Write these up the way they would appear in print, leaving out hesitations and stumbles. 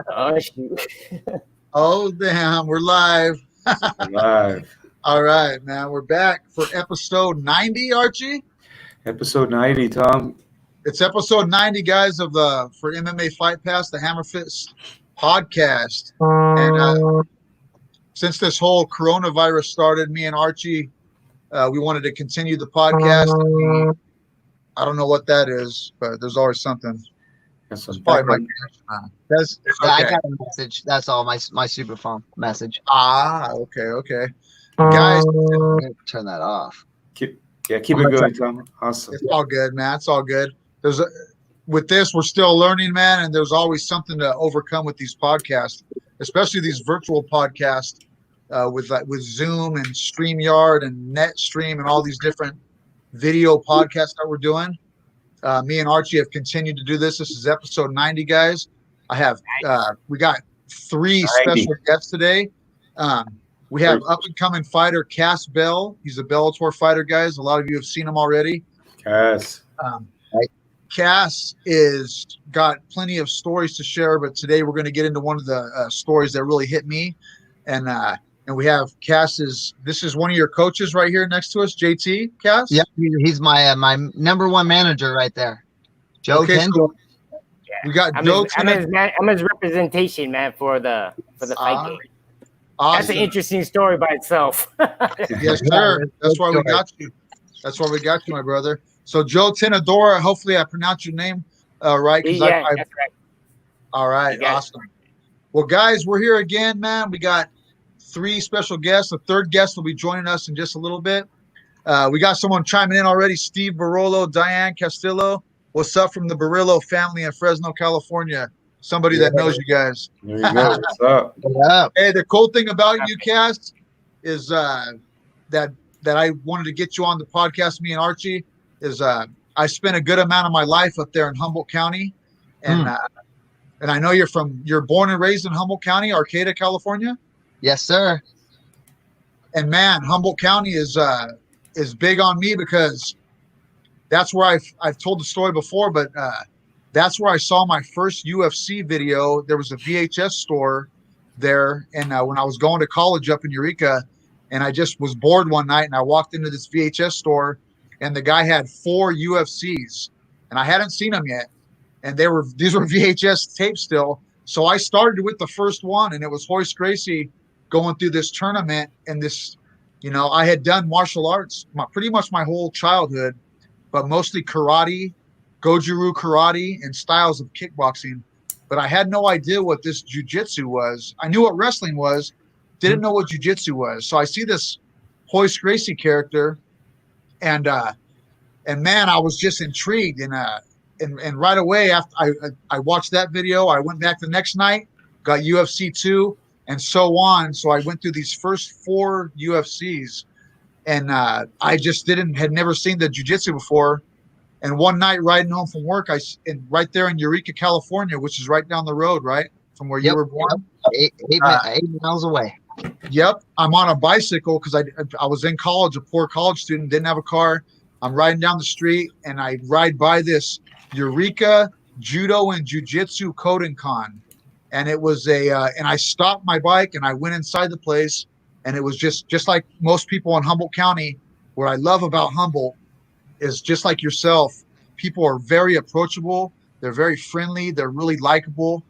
Oh, shoot. Oh, damn. We're live. Live. All right, man. We're back for episode 90, Archie. Episode 90, Tom. It's episode 90, guys, of the for MMA Fight Pass, the HAMMERFIST podcast. And since this whole coronavirus started, me and Archie, we wanted to continue the podcast. I don't know what that is, but there's always something. That's It's probably my That's okay. I got a message. That's all. My super phone message. Okay. Guys, Turn that off. keep it going, Tom. Awesome. it's all good, man. It's all good. With this, we're still learning, man, and there's always something to overcome with these podcasts, especially these virtual podcasts with Zoom and StreamYard and NetStream and all these different video podcasts that we're doing. Me and Archie have continued to do this. This is episode 90, guys. We got 3 special guests today. We have up-and-coming fighter Cass Bell. He's a Bellator fighter, guys. A lot of you have seen him already. Cass. Cass is got plenty of stories to share, but today we're going to get into one of the stories that really hit me. And we have Cass's. This is one of your coaches right here next to us, JT. Cass. Yep, he's my number one manager right there. Joe. Okay, so we got Joe. I'm his representation, man, for the fight game. Awesome. That's an interesting story by itself. Yes, sir. That's why we got you. That's why we got you, my brother. So Joe Tenadora. Hopefully, I pronounced your name right. That's right. All right, awesome. Well, guys, we're here again, man. We got 3 special guests. The third guest will be joining us in just a little bit. We got someone chiming in already. Steve Barolo, Diane Castillo. What's up from the Barillo family in Fresno, California? Somebody that knows you guys. There you go. What's up? Hey, the cool thing about you, Cass, is that I wanted to get you on the podcast. Me and Archie is I spent a good amount of my life up there in Humboldt County, and I know you're born and raised in Humboldt County, Arcata, California. Yes, sir. And man, Humboldt County is big on me because that's where I've told the story before, but that's where I saw my first UFC video. There was a VHS store there, and when I was going to college up in Eureka, and I just was bored one night, and I walked into this VHS store, and the guy had 4 UFCs, and I hadn't seen them yet, and these were VHS tapes still. So I started with the first one, and it was Royce Gracie going through this tournament, and this, I had done martial arts pretty much my whole childhood, but mostly karate, Goju-Ryu karate, and styles of kickboxing. But I had no idea what this jiu-jitsu was. I knew what wrestling was, didn't know what jiu-jitsu was. So I see this Royce Gracie character, and man, I was just intrigued. And right away after I watched that video, I went back the next night, got UFC 2, and so on. So I went through these first 4 UFCs, and I just had never seen the jiu-jitsu before. And one night riding home from work, right there in Eureka, California, which is right down the road, right from where you were born, 8 miles away. Yep, I'm on a bicycle because I was in college, a poor college student, didn't have a car. I'm riding down the street, and I ride by this Eureka Judo and Jiu-Jitsu Kodokan, and it was and I stopped my bike and I went inside the place, and it was just like most people in Humboldt County. What I love about Humboldt is just like yourself, people are very approachable. They're very friendly. They're really likable.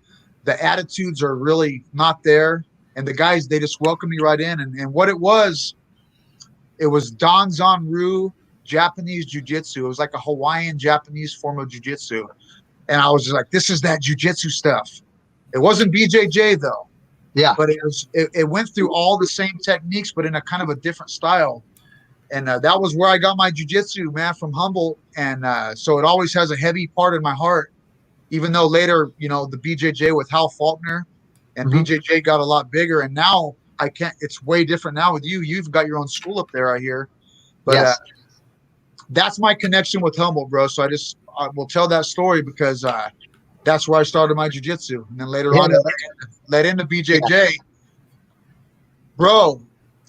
The attitudes are really not there, and the guys, they just welcome you right in. And what it was Danzan-Ryu Japanese jiu-jitsu. It was like a Hawaiian Japanese form of jiu-jitsu. And I was just like, this is that jiu-jitsu stuff. It wasn't BJJ though. Yeah. But it went through all the same techniques, but in a kind of a different style. And that was where I got my jiu-jitsu, man, from Humboldt. And so it always has a heavy part in my heart, even though later, the BJJ with Hal Faulkner and BJJ got a lot bigger. And now it's way different now with you. You've got your own school up there, I hear. But that's my connection with Humboldt, bro. So I will tell that story because that's where I started my jiu-jitsu. And then later on, it led into BJJ. Yeah. Bro,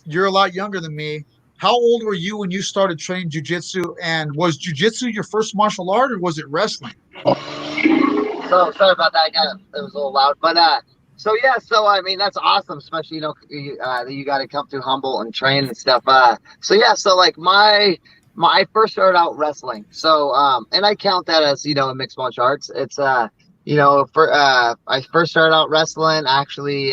you're a lot younger than me. How old were you when you started training jiu-jitsu? And was jiu-jitsu your first martial art, or was it wrestling? So sorry about that. It was a little loud, but so yeah, so I mean that's awesome, especially that you got to come through Humble and train and stuff. So yeah, so like I first started out wrestling, so and I count that as a mixed martial arts. It's I first started out wrestling. Actually,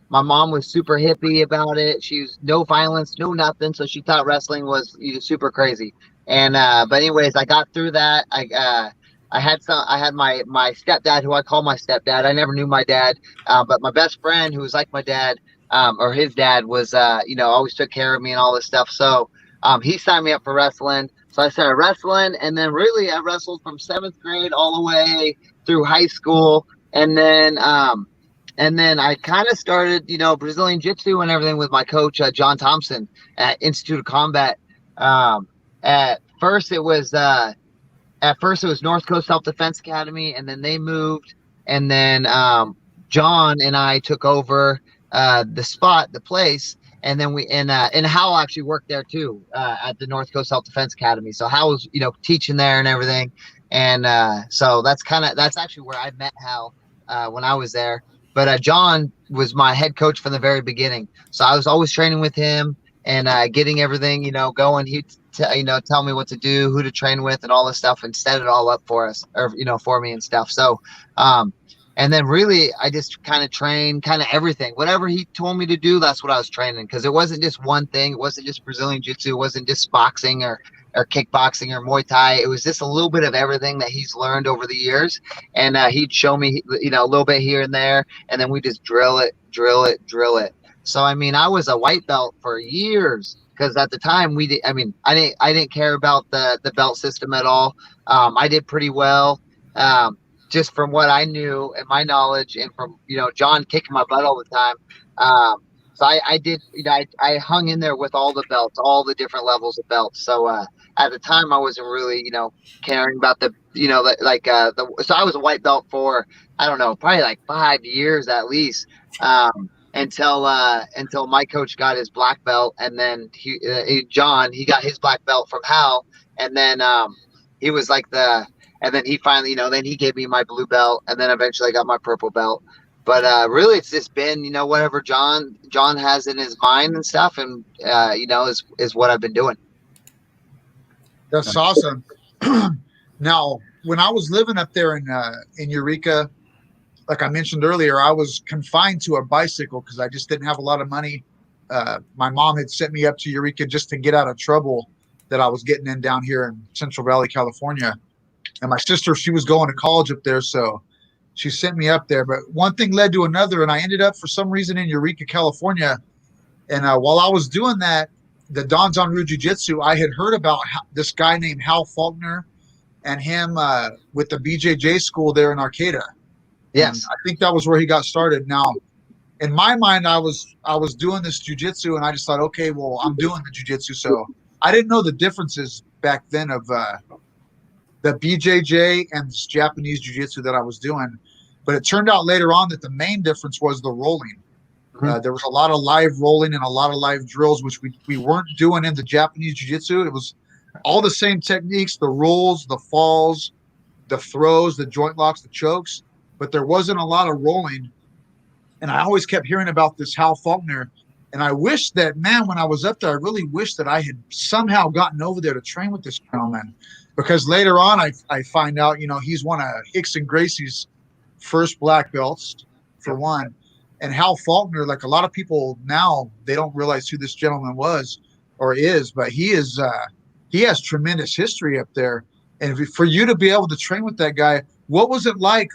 my mom was super hippie about it. She was no violence, no nothing, so she thought wrestling was super crazy. And but anyways, I got through that. I had my stepdad, who I call my stepdad. I never knew my dad, but my best friend, who was like my dad, or his dad, was always took care of me and all this stuff. So he signed me up for wrestling. So I started wrestling, and then really I wrestled from 7th grade all the way through high school, and then I kind of started Brazilian Jiu-Jitsu and everything with my coach John Thompson at Institute of Combat. At first it was North Coast Self-Defense Academy, and then they moved, and then John and I took over the place, and then and Hal actually worked there too at the North Coast Self-Defense Academy. So Hal was teaching there and everything, and so that's actually where I met Hal when I was there. But John was my head coach from the very beginning, so I was always training with him and getting everything going. He'd tell me what to do, who to train with, and all this stuff, and set it all up for us, or for me and stuff. So and then really I just kind of trained everything, whatever he told me to do. That's what I was training, because it wasn't just one thing. It wasn't just Brazilian Jiu-Jitsu. It wasn't just boxing or kickboxing or Muay Thai. It was just a little bit of everything that he's learned over the years, and he'd show me a little bit here and there, and then we just drill it. So I mean, I was a white belt for years, because at the time I didn't care about the belt system at all. I did pretty well, just from what I knew and my knowledge, and from John kicking my butt all the time. So I did, I hung in there with all the belts, all the different levels of belts. So at the time I wasn't really caring about so I was a white belt for, I don't know, probably like 5 years at least. Until my coach got his black belt, and then John got his black belt from Hal, and then he was like and then he finally then he gave me my blue belt, and then eventually I got my purple belt. But really it's just been whatever John has in his mind and stuff, and is what I've been doing. That's awesome. Now, when I was living up there in Eureka, like I mentioned earlier, I was confined to a bicycle because I just didn't have a lot of money. My mom had sent me up to Eureka just to get out of trouble that I was getting in down here in Central Valley, California. And my sister, she was going to college up there, so she sent me up there. But one thing led to another, and I ended up for some reason in Eureka, California. And while I was doing that, the Danzan Ryu Jiu-Jitsu, I had heard about this guy named Hal Faulkner and him with the BJJ school there in Arcata. Yes, and I think that was where he got started. Now, in my mind, I was doing this jiu-jitsu, and I just thought, okay, well, I'm doing the jiu-jitsu. So I didn't know the differences back then of the BJJ and this Japanese jiu-jitsu that I was doing. But it turned out later on that the main difference was the rolling. Mm-hmm. There was a lot of live rolling and a lot of live drills, which we weren't doing in the Japanese jiu-jitsu. It was all the same techniques, the rolls, the falls, the throws, the joint locks, the chokes, but there wasn't a lot of rolling. And I always kept hearing about this Hal Faulkner. And I wish that, man, when I was up there, I really wish that I had somehow gotten over there to train with this gentleman. Because later on, I find out, he's one of Hickson Gracie's first black belts, for one. And Hal Faulkner, like a lot of people now, they don't realize who this gentleman was or is, but he has tremendous history up there. And for you to be able to train with that guy, what was it like?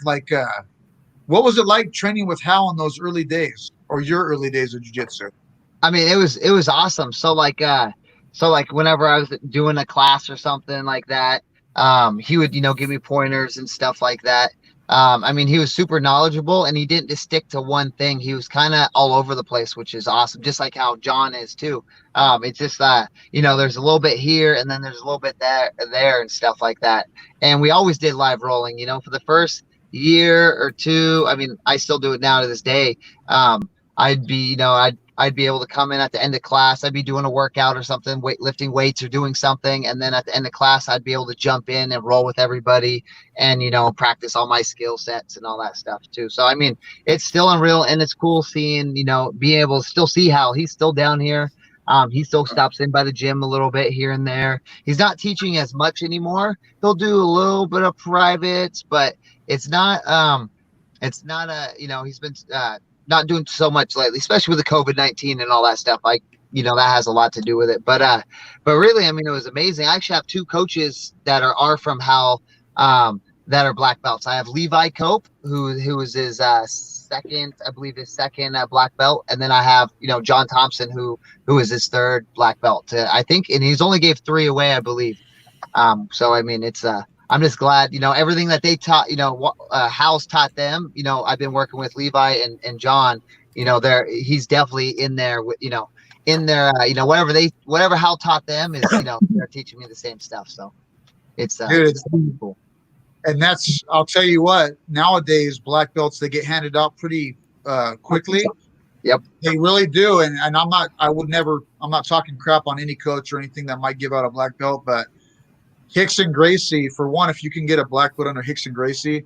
What was it like training with Hal in those early days, or your early days of jiu-jitsu? I mean, it was awesome. So like whenever I was doing a class or something like that, he would, give me pointers and stuff like that. I mean, he was super knowledgeable, and he didn't just stick to one thing. He was kind of all over the place, which is awesome. Just like how John is too. It's just there's a little bit here, and then there's a little bit there and stuff like that. And we always did live rolling, for the first year or two. I mean, I still do it now to this day. I'd be, I'd be able to come in at the end of class. I'd be doing a workout or something, lifting weights or doing something. And then at the end of class, I'd be able to jump in and roll with everybody and, practice all my skill sets and all that stuff too. So, I mean, it's still unreal, and it's cool seeing, being able to still see Hal. He's still down here. He still stops in by the gym a little bit here and there. He's not teaching as much anymore. He'll do a little bit of privates, but it's not he's been not doing so much lately, especially with the COVID-19 and all that stuff. That has a lot to do with it. But really, I mean, it was amazing. I actually have 2 coaches that are from Hal, that are black belts. I have Levi Cope, who is his second black belt, and then I have John Thompson, who is his 3rd black belt. I think, and he's only gave 3 away, I believe. So I mean, it's I'm just glad everything that they taught, Hal's taught them. I've been working with Levi and John. He's definitely in there with in there. Whatever Hal taught them is they're teaching me the same stuff. So it's Dude, it's cool. And that's, I'll tell you what, nowadays black belts, they get handed out pretty quickly. Yep. They really do. And I'm not talking crap on any coach or anything that might give out a black belt, but Rickson Gracie, for one, if you can get a black belt under Rickson Gracie,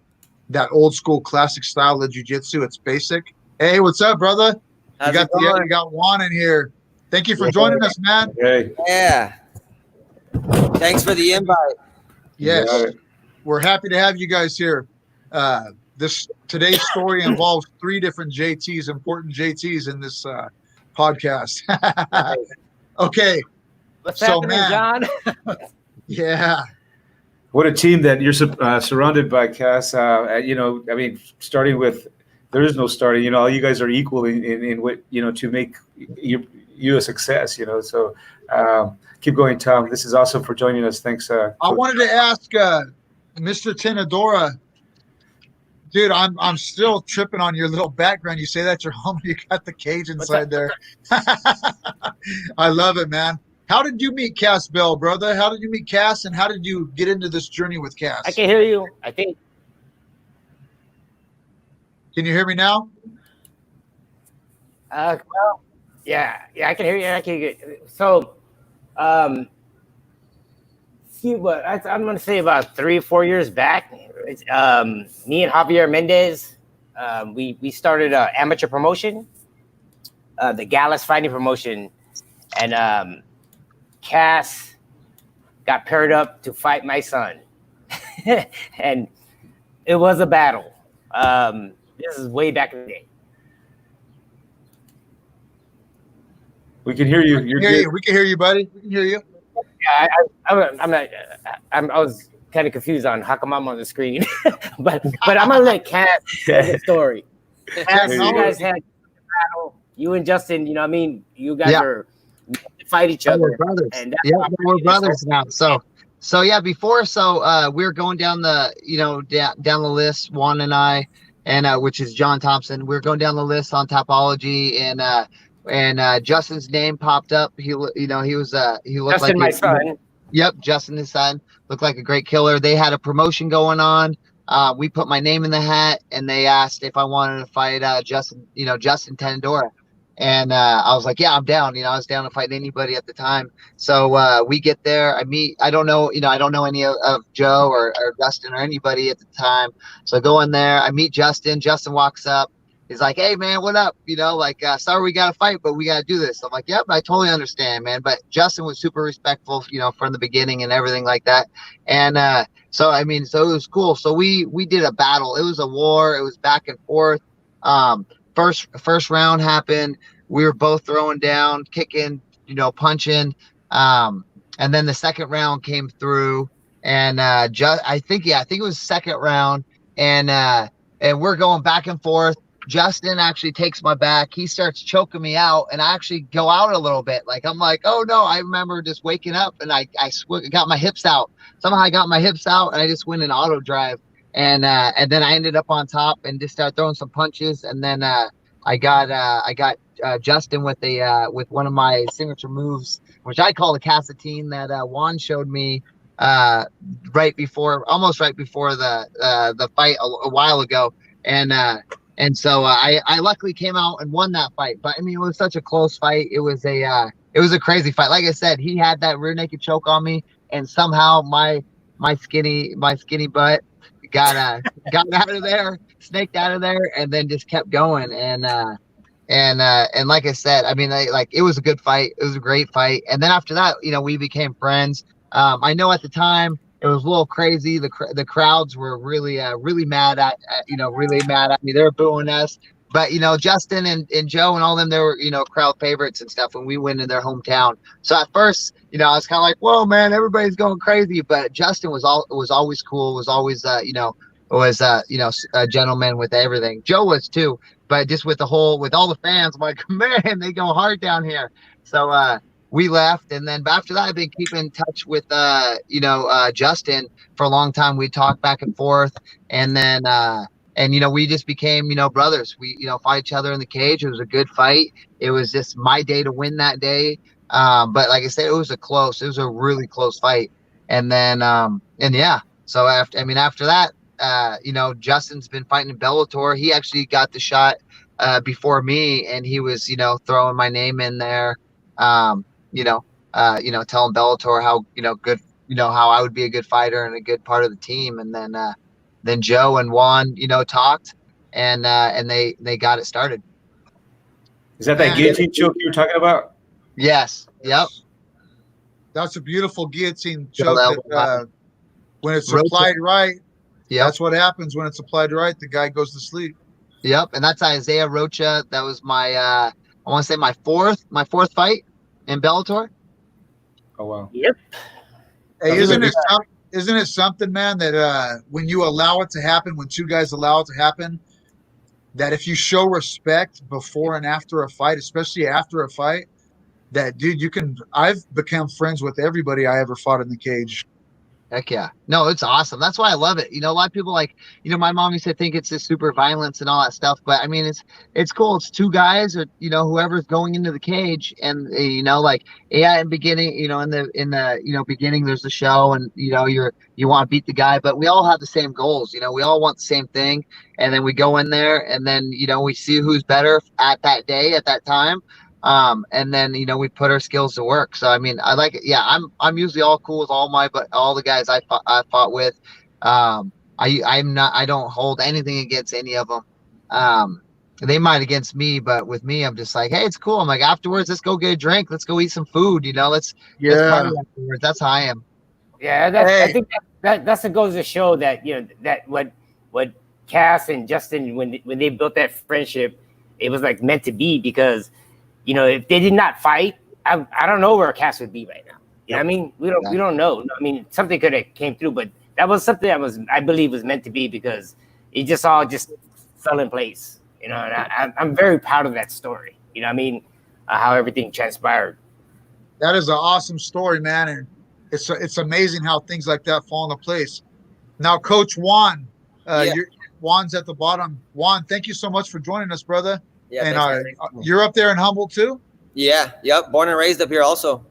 that old school classic style of jiu-jitsu, it's basic. Hey, what's up, brother? You got Juan in here. Thank you for joining us, man. Hey. Yeah. Thanks for the invite. Yes. Yeah. We're happy to have you guys here. Today's story involves 3 different JTs, important JTs in this podcast. Okay. What's happening, John? Yeah. What a team that you're surrounded by, Cass. I mean, starting with, there is no starting. All you guys are equal in what to make you a success. So keep going, Tom. This is awesome for joining us. Thanks. I wanted to ask Mr. Tenadora, dude. I'm still tripping on your little background. You say that's your home. You got the cage inside there. I love it, man. How did you meet Cass Bell, brother? How did you meet Cass, and how did you get into this journey with Cass? I can hear you. I think. Can you hear me now? Well, yeah, I can hear you. I can hear you. So, see what I'm going to say about 3 or 4 years back. Me and Javier Mendez, we started an amateur promotion, the Gallus Fighting Promotion, and Cass got paired up to fight my son, and it was a battle. This is way back in the day. We can hear you. We can hear you, buddy. We can hear you. Yeah, I was kind of confused on how come I'm on the screen, but I'm gonna let Cass tell the story. Cass, you guys had a battle. You and Justin, you guys are fight each other. We're brothers. And we're brothers now. So yeah, before we were going down the down the list, Juan and I, and which is John Thompson. We were going down the list on Topology, and Justin's name popped up. He looked Justin, like my son. Yep, Justin, his son, looked like a great killer. They had a promotion going on. We put my name in the hat, and they asked if I wanted to fight Justin Tenadora. And I was like, yeah, I'm down. I was down to fight anybody at the time. So we get there. I don't know any of Joe or Justin or anybody at the time. So I go in there. I meet Justin. Justin walks up. He's like, hey, man, what up? Sorry we got to fight, but we got to do this. I'm like, yep, I totally understand, man. But Justin was super respectful, from the beginning and everything like that. And so it was cool. So we did a battle. It was a war. It was back and forth. First round happened. We were both throwing down, kicking, punching. And then the second round came through, and I think it was second round, and we're going back and forth. Justin actually takes my back. He starts choking me out, and I actually go out a little bit. I'm like, oh no! I remember just waking up, and I got my hips out. Somehow I got my hips out, and I just went in auto drive, and then I ended up on top and just started throwing some punches, and then I got Justin with one of my signature moves, which I call the Casatine, that Juan showed me almost right before the fight a while ago, and And so I luckily came out and won that fight. But I mean, it was such a close fight. It was a crazy fight. Like I said, he had that rear naked choke on me, and somehow my skinny butt got out of there, snaked out of there, and then just kept going. And like I said, I mean, like it was a good fight. It was a great fight. And then after that, we became friends. I know at the time it was a little crazy. The crowds were really mad at really mad at me. They were booing us. But Justin and Joe and all them, they were crowd favorites and stuff when we went in their hometown. So at first, I was kind of like, whoa, man, everybody's going crazy. But Justin was always cool. Was always a gentleman with everything. Joe was too. But just with all the fans, I'm like, man, they go hard down here. So we left, and then after that, I've been keeping in touch with Justin for a long time. We talked back and forth, and then we just became brothers. We fought each other in the cage. It was a good fight. It was just my day to win that day. But like I said, it was a really close fight. And then so after that. Justin's been fighting in Bellator. He actually got the shot before me, and he was, throwing my name in there, telling Bellator how, good, how I would be a good fighter and a good part of the team. And then Joe and Juan, talked, and they got it started. Is that guillotine choke you were talking about? Yes. Yep. That's a beautiful guillotine choke that, when it's applied right. Yeah, that's what happens when it's applied right. The guy goes to sleep. Yep, and that's Isaiah Rocha. That was my I want to say my fourth fight in Bellator. Oh wow. Yep. Hey, isn't it something, man, that when you allow it to happen, when two guys allow it to happen, that if you show respect before and after a fight, especially after a fight, that dude, I've become friends with everybody I ever fought in the cage. Heck yeah. No, it's awesome. That's why I love it. A lot of people my mom used to think it's this super violence and all that stuff, but I mean, it's cool. It's two guys or, whoever's going into the cage, and, in beginning, in the beginning, there's the show, and, you want to beat the guy, but we all have the same goals. We all want the same thing. And then we go in there, and then, we see who's better at that day, at that time. And then we put our skills to work. So I mean, I like it. Yeah, I'm usually all cool with all the guys I fought with. I don't hold anything against any of them. They might against me, but with me, I'm just like, hey, it's cool. I'm like, afterwards, let's go get a drink, let's go eat some food. Let's party afterwards. That's how I am. Yeah, I think that's what goes to show that that what Cass and Justin, when they built that friendship, it was like meant to be, because if they did not fight, I don't know where Cass would be right now. You know what I mean? We don't know. I mean, something could have came through, but that was something that I believe was meant to be, because it just all fell in place. And I'm very proud of that story. You know what I mean? How everything transpired. That is an awesome story, man, and it's amazing how things like that fall into place. Now, Coach Juan, Juan's at the bottom. Juan, thank you so much for joining us, brother. Yeah, and you're up there in Humboldt too? Yeah, yep. Born and raised up here also.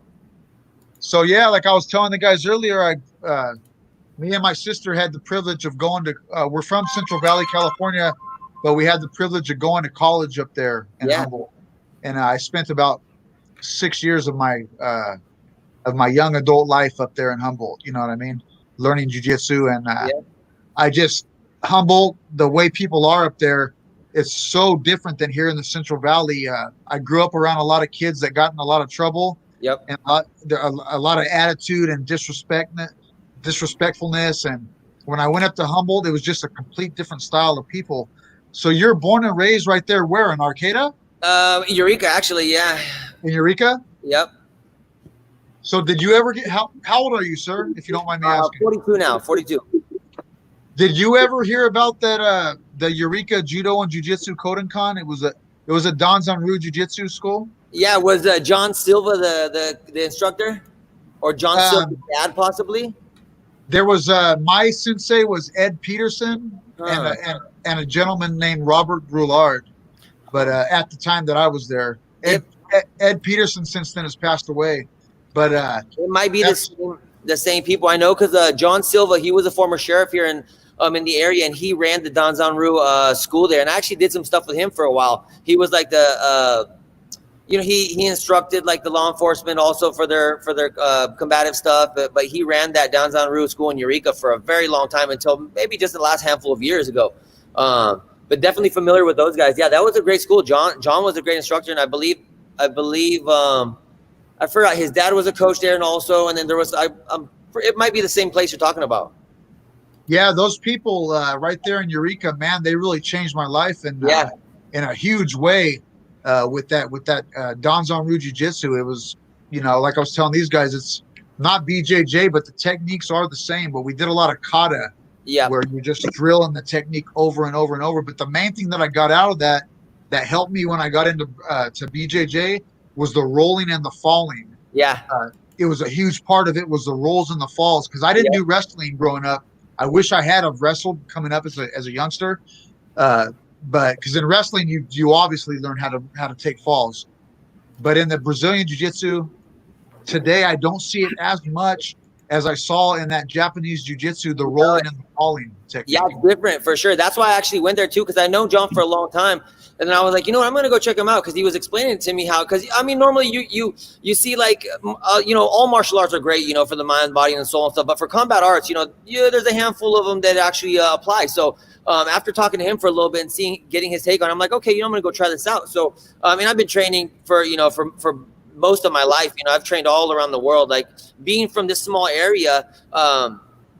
So yeah, like I was telling the guys earlier, me and my sister had the privilege of going to. We're from Central Valley, California, but we had the privilege of going to college up there in Humboldt, and I spent about 6 years of my young adult life up there in Humboldt. You know what I mean? Learning jiu-jitsu, and I just Humboldt, the way people are up there. It's so different than here in the Central Valley. I grew up around a lot of kids that got in a lot of trouble. Yep. And a lot of attitude and disrespectfulness. And when I went up to Humboldt, it was just a complete different style of people. So you're born and raised right there where? In Arcata? Eureka, actually, yeah. In Eureka? Yep. So did you ever get how old are you, sir? If you don't mind me asking. 42 now, 42. Did you ever hear about that the Eureka Judo and Jiu-Jitsu Kodokan? It was a Danzanryu Jiu-Jitsu school? Yeah, was John Silva the instructor? Or John Silva's dad possibly? There was my sensei was Ed Peterson and a gentleman named Robert Brulard. But at the time that I was there, Ed Peterson since then has passed away. But it might be the same people I know, because John Silva, he was a former sheriff here in in the area, and he ran the Danzanru school there, and I actually did some stuff with him for a while. He was like the he instructed like the law enforcement also for their combative stuff, but he ran that Danzanru school in Eureka for a very long time until maybe just the last handful of years ago. But definitely familiar with those guys. Yeah, that was a great school. John was a great instructor, and I believe I forgot his dad was a coach there, and also, and then there was it might be the same place you're talking about. Yeah, those people right there in Eureka, man, they really changed my life in a huge way with that Danzanru Jiu-Jitsu. It was, like I was telling these guys, it's not BJJ, but the techniques are the same. But we did a lot of kata, where you're just drilling the technique over and over and over. But the main thing that I got out of that helped me when I got into to BJJ was the rolling and the falling. Yeah. It was a huge part of it was the rolls and the falls, because I didn't do wrestling growing up. I wish I had wrestled coming up as a youngster. But because in wrestling, you obviously learn how to take falls. But in the Brazilian Jiu-Jitsu today, I don't see it as much as I saw in that Japanese Jiu-Jitsu, the rolling and the falling technique. Yeah, it's different for sure. That's why I actually went there too, because I know John for a long time. And then I was like, you know what, I'm going to go check him out, because he was explaining to me how, because I mean, normally you see like, all martial arts are great, for the mind, body, and soul and stuff. But for combat arts, there's a handful of them that actually apply. So after talking to him for a little bit and getting his take on it, I'm like, okay, I'm going to go try this out. So, I mean, I've been training for most of my life. I've trained all around the world. Like being from this small area,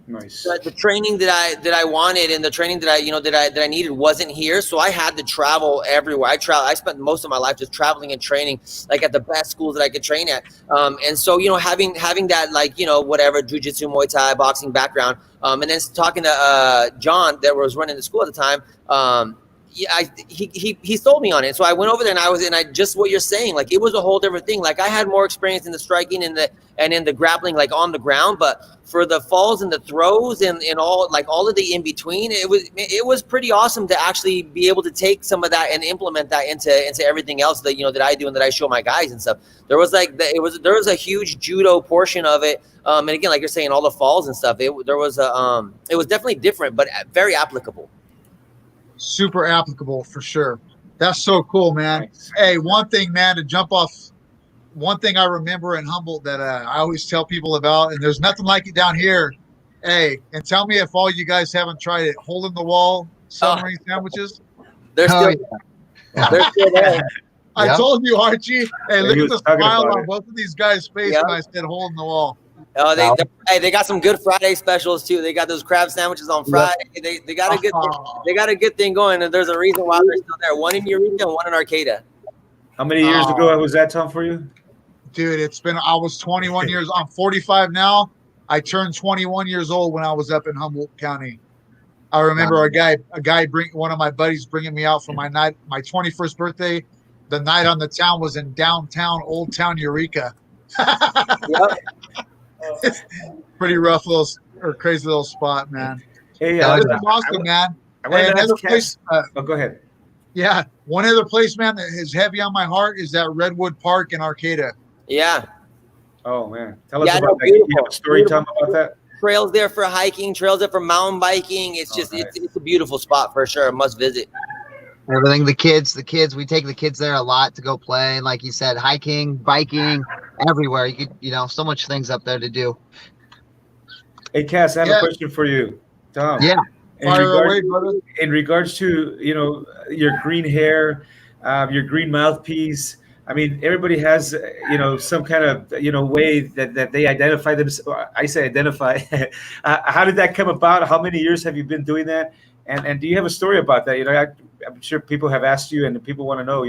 nice. The training that I wanted and the training that I needed wasn't here, so I had to travel everywhere. I spent most of my life just traveling and training, like at the best schools that I could train at. And so having that whatever jiu-jitsu, Muay Thai, boxing background, and then talking to John that was running the school at the time. He sold me on it. So I went over there and I just what you're saying, like it was a whole different thing. Like I had more experience in the striking and in the grappling, like on the ground, but for the falls and the throws and all of the in between, it was pretty awesome to actually be able to take some of that and implement that into everything else that that I do and that I show my guys and stuff. There was a huge judo portion of it. And again, like you're saying, all the falls and stuff. It was definitely different, but very applicable. Super applicable for sure. That's so cool, man. Nice. Hey, one thing, man, to jump off, one thing I remember in Humboldt that I always tell people about, and there's nothing like it down here. Hey, and tell me if all you guys haven't tried it. Hole in the wall submarine sandwiches. They're still there. I told you, Archie. Hey, look at the smile on both of these guys' face when I said hole in the wall. Oh, they got some good Friday specials too. They got those crab sandwiches on Friday. They got a good thing going, and there's a reason why they're still there. One in Eureka and one in Arcata. How many years ago was that, Tom, for you? Dude, I was 21 years. I'm 45 now. I turned 21 years old when I was up in Humboldt County. I remember one of my buddies bringing me out for my 21st birthday. The night on the town was in downtown Old Town Eureka. Yep. Pretty rough crazy little spot, man. Hey, awesome, man. Another place. Go ahead. Yeah, one other place, man, that is heavy on my heart is that Redwood Park in Arcata. Yeah. Oh man, tell us about that. You have a story time about that. Trails there for hiking, trails there for mountain biking. It's just it's a beautiful spot for sure. A must visit. Everything, the kids, we take the kids there a lot to go play. And like you said, hiking, biking, everywhere. You could, so much things up there to do. Hey, Cass, I have a question for you, Tom. Yeah. In regards to, your green hair, your green mouthpiece, I mean, everybody has, some kind of, way that they identify themselves. I say identify. How did that come about? How many years have you been doing that? And do you have a story about that? I'm sure people have asked you, and people want to know.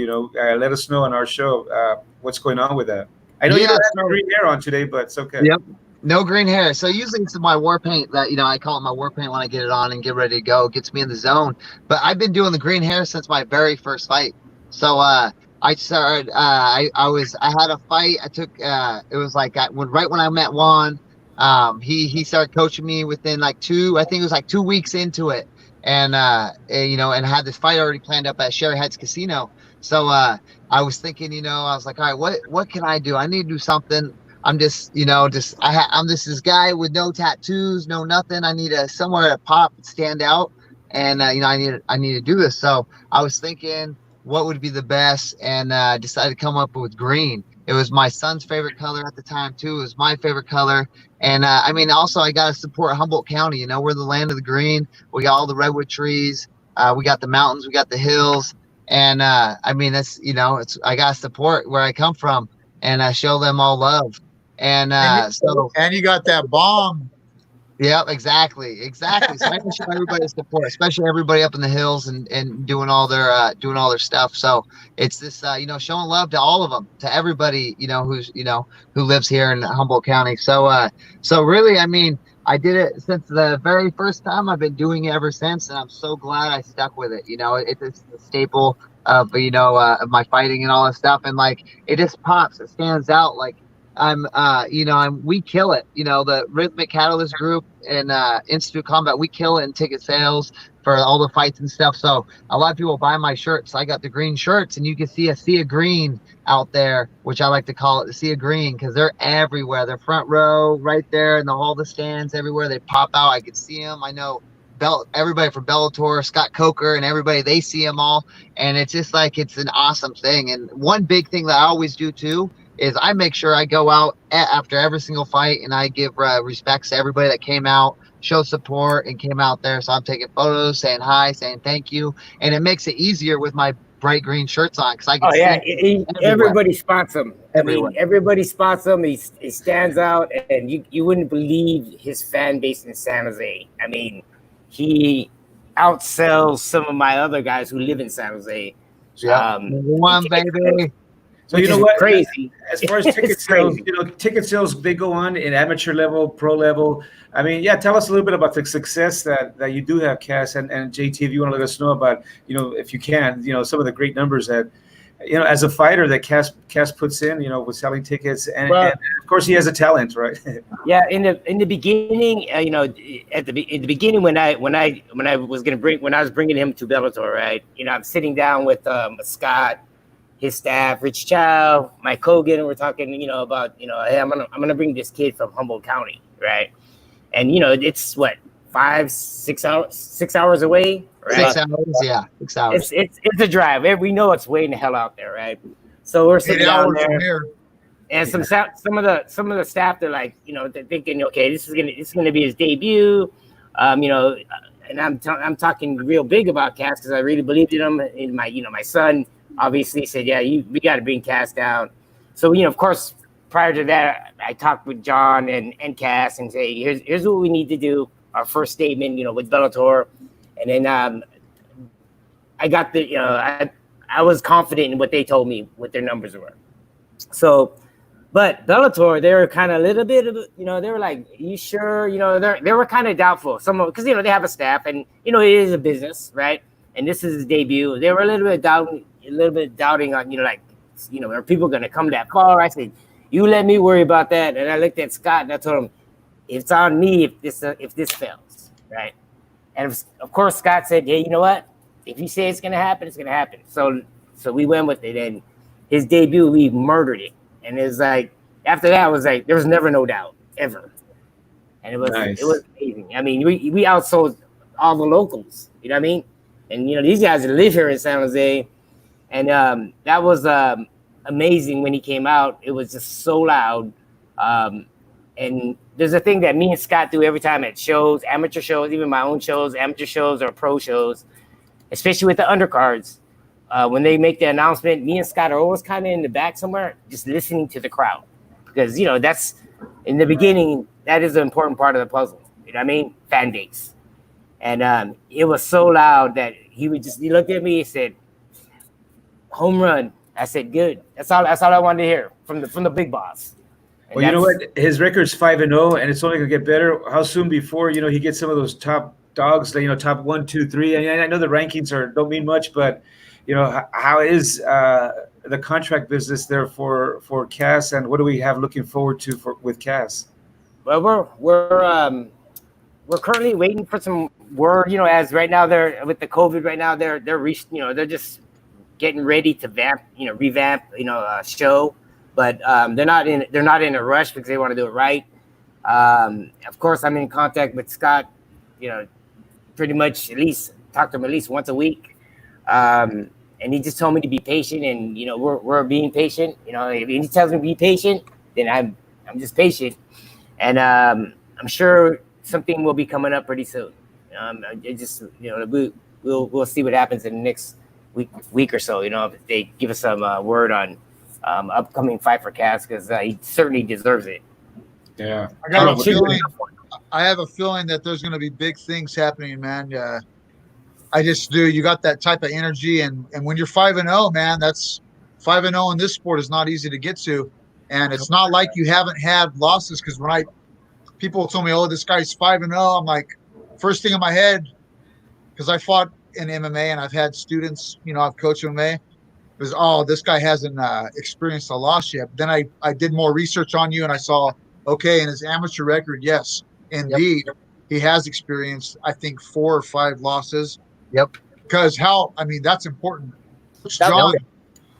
Let us know on our show what's going on with that. I know you don't have green hair on today, but it's okay. Yep, no green hair. So usually it's my war paint that I call it my war paint when I get it on and get ready to go. It gets me in the zone. But I've been doing the green hair since my very first fight. So I started. I had a fight. I took. It was like right when I met Juan. He started coaching me within I think it was 2 weeks into it. And and had this fight already planned up at Sherry Heights Casino. So I was thinking, I was like, all right, what can I do? I need to do something I'm just, I'm just this guy with no tattoos, no nothing. I need somewhere to pop and stand out, and I need to do this. So I was thinking, what would be the best, and decided to come up with green. It was my son's favorite color at the time too. It was my favorite color, and I mean, also I gotta support Humboldt County. We're the land of the green. We got all the redwood trees. We got the mountains. We got the hills, and I mean, I gotta support where I come from, and show them all love. And and you got that bomb. Yep, exactly. So I can show everybody support, especially everybody up in the hills and doing all their stuff. So it's this, showing love to all of them, to everybody, who lives here in Humboldt County. So really, I mean, I did it since the very first time. I've been doing it ever since, and I'm so glad I stuck with it. It's a staple of of my fighting and all that stuff, and like it just pops. It stands out. Like we kill it. The Rhythmic Catalyst Group and Institute Combat, we kill it in ticket sales for all the fights and stuff. So a lot of people buy my shirts. I got the green shirts, and you can see a sea of green out there, which I like to call it the sea of green, because they're everywhere. They're front row, right there in all the stands, everywhere they pop out. I can see them. I know everybody from Bellator, Scott Coker, and everybody, they see them all, and it's just like it's an awesome thing. And one big thing that I always do too is I make sure I go out after every single fight and I give respects to everybody that came out, show support, and came out there. So I'm taking photos, saying hi, saying thank you, and it makes it easier with my bright green shirts on, because I can everybody spots him. Everywhere. I mean, everybody spots him. He stands out, and you wouldn't believe his fan base in San Jose. I mean, he outsells some of my other guys who live in San Jose. Yeah, one baby. So you know what? Crazy. As far as ticket sales, ticket sales, they go on in amateur level, pro level. I mean, yeah, tell us a little bit about the success that you do have, Cass, and JT, if you want to let us know about, if you can, some of the great numbers that, as a fighter that Cass puts in, with selling tickets, and of course he has a talent, right? Yeah, in the beginning, in the beginning when I was bringing him to Bellator, right? I'm sitting down with Scott, his staff, Rich Chow, Mike Hogan, and we're talking, about, hey, I'm gonna bring this kid from Humboldt County, right? And it's what, 6 hours away, right? 6 hours, yeah, 6 hours. It's a drive. We know it's way in the hell out there, right? So we're sitting down there, and some of the staff, they're like, they're thinking, okay, this is gonna be his debut, and I'm talking real big about Cass because I really believed in him. And my son obviously said, yeah, we got to bring Cass down. So, of course, prior to that, I talked with John and Cass and say, here's what we need to do. Our first statement, with Bellator. And then I got I was confident in what they told me, what their numbers were. So, but Bellator, they were kind of a little bit of, they were like, you sure? They were kind of doubtful. Because, they have a staff and, it is a business, right? And this is his debut. They were a little bit doubting on, are people going to come that far? I said, you let me worry about that. And I looked at Scott and I told him, it's on me if this fails, right? And of course, Scott said, yeah, you know what? If you say it's going to happen, it's going to happen. So we went with it. And his debut, we murdered it. And it was like, after that, it was like, there was never no doubt, ever. And it was amazing. I mean, we outsold all the locals, you know what I mean? And, these guys live here in San Jose. And that was amazing when he came out. It was just so loud. And there's a thing that me and Scott do every time at shows, amateur shows, even my own shows, amateur shows or pro shows, especially with the undercards. When they make the announcement, me and Scott are always kind of in the back somewhere, just listening to the crowd. Because, that's, in the beginning, that is an important part of the puzzle. You know what I mean? Fan base. And it was so loud that he looked at me and said, home run. I said, good. That's all I wanted to hear from the big boss. And well, you know what? His record's 5-0, and it's only gonna get better. How soon before he gets some of those top dogs, top 1, 2, 3? And I know the rankings don't mean much, but how is the contract business there for Cass, and what do we have looking forward to with Cass? Well, we're currently waiting for some word. As right now they're with the COVID. Right now they're just getting ready to revamp a show. but they're not in a rush because they want to do it right. Of course, I'm in contact with Scott, pretty much talk to him at least once a week. And he just told me to be patient, and we're being patient. If he tells me to be patient, then I'm just patient, and I'm sure something will be coming up pretty soon. It just we'll see what happens in the next week or so. If they give us some word on upcoming fight for Cass, because he certainly deserves it. Yeah, I have a feeling that there's going to be big things happening, man. I just do. You got that type of energy, and when you're 5-0, man, that's 5-0 in this sport is not easy to get to, and it's not like you haven't had losses. Because when people told me, "Oh, this guy's 5-0," I'm like, first thing in my head, because I fought in MMA and I've had students, I've coached MMA. Was, oh, this guy hasn't experienced a loss yet. But then I did more research on you, and I saw, okay, in his amateur record, yes, indeed, he has experienced, I think, 4 or 5 losses. Yep. Because that's important.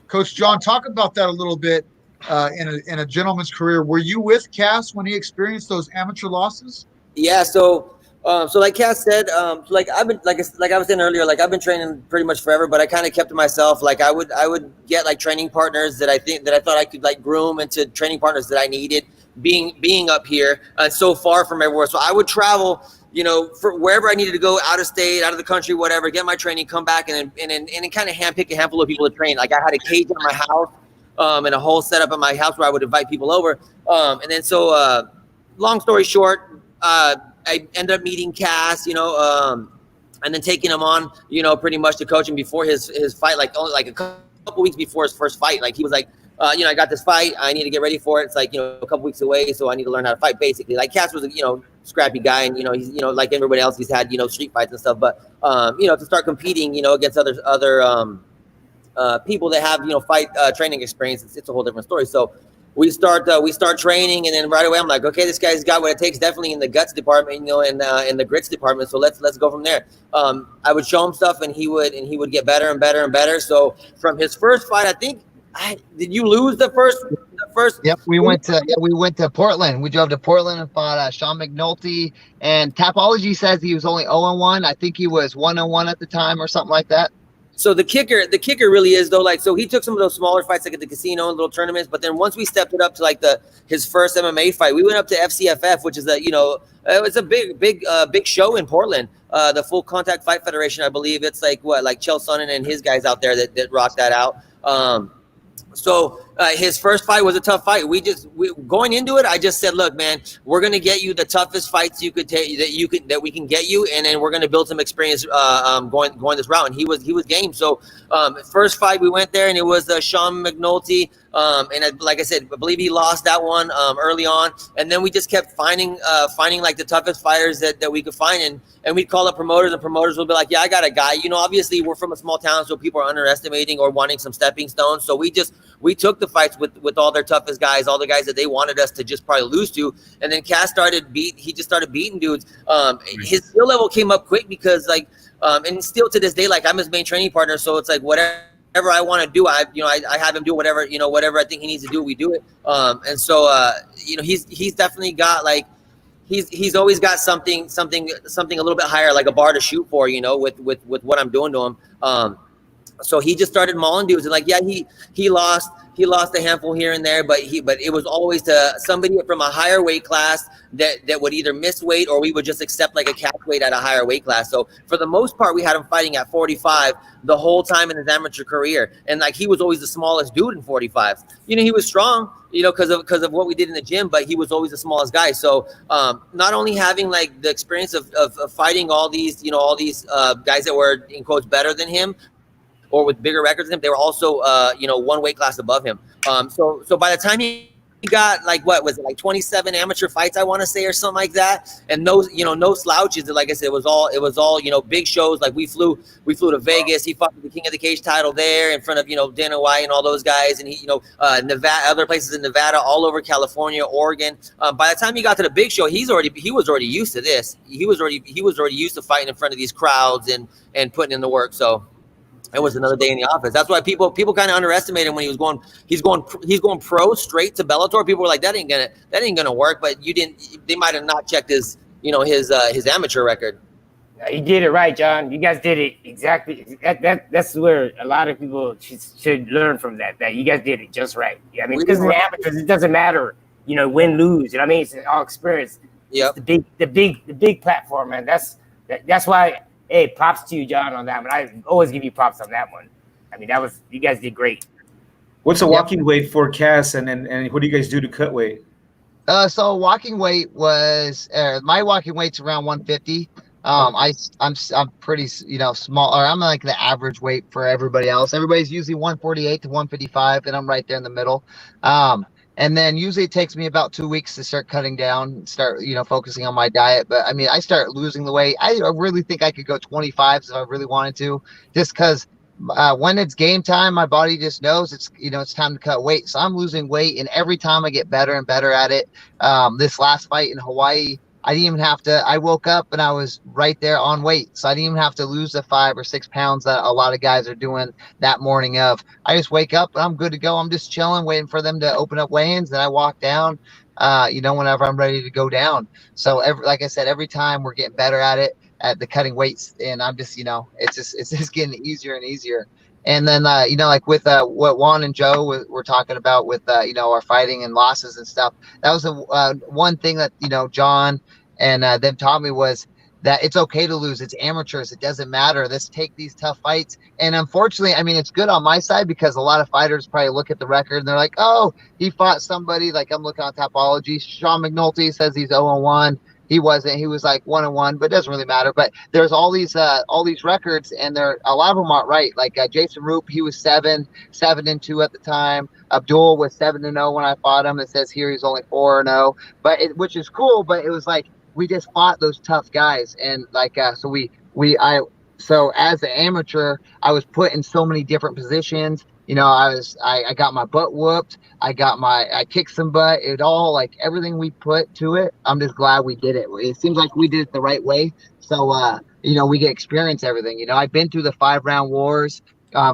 Coach John, talk about that a little bit in a gentleman's career. Were you with Cass when he experienced those amateur losses? Yeah. So like Cass said, like I was saying earlier, like I've been training pretty much forever, but I kind of kept to myself. Like I would get like training partners that I thought I could like groom into training partners that I needed, being up here and so far from everywhere. So I would travel, for wherever I needed to go, out of state, out of the country, whatever, get my training, come back, and kind of handpick a handful of people to train. Like I had a cage in my house, and a whole setup at my house where I would invite people over. And then long story short, I ended up meeting Cass, and then taking him on, pretty much to coach him before his fight, like only like a couple weeks before his first fight. Like he was like, I got this fight, I need to get ready for it. It's like, a couple weeks away, so I need to learn how to fight, basically. Like Cass was a, scrappy guy, and, he's, like everybody else, he's had, street fights and stuff. But, to start competing, against other people that have, fight training experience, it's a whole different story. So we start training, and then right away I'm like, okay, this guy's got what it takes, definitely in the guts department, and in the grits department. So let's go from there. I would show him stuff, and he would get better and better and better. So from his first fight, I think, did you lose the first? Yep, we went to Portland. We drove to Portland and fought Sean McNulty. And Tapology says he was only 0-1. I think he was 1-1 at the time or something like that. So the kicker really is, though, like, so he took some of those smaller fights like at the casino and little tournaments, but then once we stepped it up to like his first MMA fight, we went up to FCFF, which is it's a big show in Portland. The Full Contact Fight Federation, I believe. It's like Chael Sonnen and his guys out there that rock that out. So his first fight was a tough fight. Going into it, I just said, look, man, we're going to get you the toughest fights you could take that we can get you. And then we're going to build some experience going this route. And he was game. So first fight we went there, and it was Sean McNulty. Like I said, I believe he lost that one early on. And then we just kept finding like the toughest fighters that we could find. And we'd call up promoters, and promoters would be like, yeah, I got a guy. Obviously we're from a small town, so people are underestimating or wanting some stepping stones. So we took the fights with all their toughest guys, all the guys that they wanted us to just probably lose to. And then Cass just started beating dudes. His skill level came up quick because and still to this day, like I'm his main training partner. So it's like whatever I want to do, I have him do whatever I think he needs to do, we do it. He's definitely got like, he's always got something a little bit higher, like a bar to shoot for, with what I'm doing to him. So he just started mauling dudes, and like, yeah, he lost a handful here and there, but it was always to somebody from a higher weight class that would either miss weight, or we would just accept like a cap weight at a higher weight class. So for the most part, we had him fighting at 45 the whole time in his amateur career, and like he was always the smallest dude in 45. He was strong, because of what we did in the gym, but he was always the smallest guy. So not only having like the experience of fighting all these guys that were in quotes better than him, or with bigger records than him, they were also, one weight class above him. So by the time he got like, what was it, like 27 amateur fights, I want to say, or something like that, and no slouches. Like I said, it was all big shows. Like we flew to Vegas. He fought for the King of the Cage title there in front of Dana White and all those guys, and he Nevada, other places in Nevada, all over California, Oregon. By the time he got to the big show, he was already used to this. He was already used to fighting in front of these crowds and putting in the work. So. It was another day in the office. That's why people kind of underestimated him when he's going pro straight to Bellator. People were like, that ain't gonna work. But they might have not checked his amateur record. You did it right, John. You guys did it exactly. That's where a lot of people should learn from that. That you guys did it just right. Yeah, I mean, because in the amateurs, it doesn't matter, win, lose. You know what I mean? It's all experience. Yeah. The big platform, man. That's why. Hey, props to you, John, on that one. I always give you props on that one. I mean, you guys did great. What's the walking weight for Cass, and what do you guys do to cut weight? So walking weight was my walking weight's around 150. I'm pretty small, or I'm like the average weight for everybody else. Everybody's usually 148 to 155, and I'm right there in the middle. And then usually it takes me about 2 weeks to start cutting down, start, focusing on my diet. But I mean, I start losing the weight. I really think I could go 25s if I really wanted to, just because when it's game time, my body just knows it's time to cut weight. So I'm losing weight, and every time I get better and better at it. This last fight in Hawaii, I didn't even have to. I woke up and I was right there on weight, so I didn't even have to lose the 5 or 6 pounds that a lot of guys are doing that morning of. I just wake up and I'm good to go. I'm just chilling, waiting for them to open up weigh-ins, and I walk down, whenever I'm ready to go down. So like I said, every time we're getting better at it, at the cutting weights, and I'm just, it's just getting easier and easier. And then, like with what Juan and Joe were talking about with, our fighting and losses and stuff, that was one thing that, John and them taught me was that it's okay to lose. It's amateurs. It doesn't matter. Let's take these tough fights. And unfortunately, I mean, it's good on my side because a lot of fighters probably look at the record and they're like, oh, he fought somebody. Like I'm looking on Topology. Sean McNulty says he's 0-1. He wasn't. He was like 1-1, but it doesn't really matter. But there's all these records, and a lot of them aren't right. Like Jason Roop, he was 7-2 at the time. Abdul was 7-0 when I fought him. It says here he's only 4-0, which is cool. But it was like we just fought those tough guys, and like so as an amateur, I was put in so many different positions. I got my butt whooped. I kicked some butt. It all, like everything we put to it, I'm just glad we did it. It seems like we did it the right way. So, we get experience everything. I've been through the 5-round wars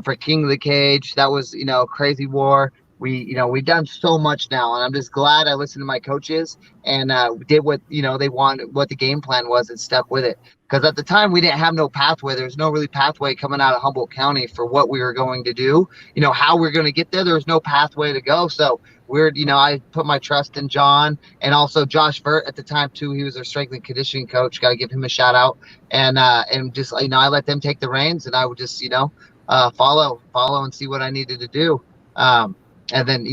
for King of the Cage. That was, crazy war. We've done so much now, and I'm just glad I listened to my coaches and did what, they wanted, what the game plan was, and stuck with it. Because at the time we didn't have no pathway. There's no really pathway coming out of Humboldt County for what we were going to do. How we're going to get there. There was no pathway to go. So I put my trust in John, and also Josh Vert at the time too. He was our strength and conditioning coach. Got to give him a shout out. And just I let them take the reins, and I would just follow and see what I needed to do. And then,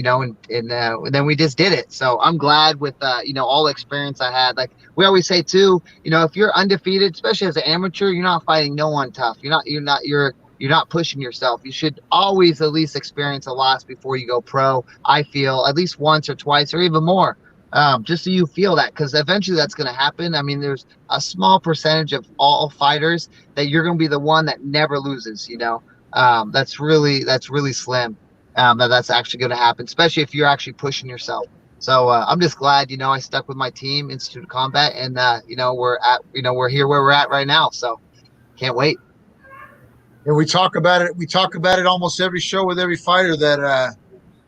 and then we just did it. So I'm glad with, all the experience I had. Like we always say too, if you're undefeated, especially as an amateur, you're not fighting no one tough. You're not pushing yourself. You should always at least experience a loss before you go pro. I feel at least once or twice or even more, just so you feel that, because eventually that's going to happen. I mean, there's a small percentage of all fighters that you're going to be the one that never loses, that's really slim. That's actually going to happen, especially if you're actually pushing yourself. So I'm just glad, I stuck with my team, Institute of Combat, and we're here where we're at right now. So can't wait. And we talk about it. We talk about it almost every show with every fighter that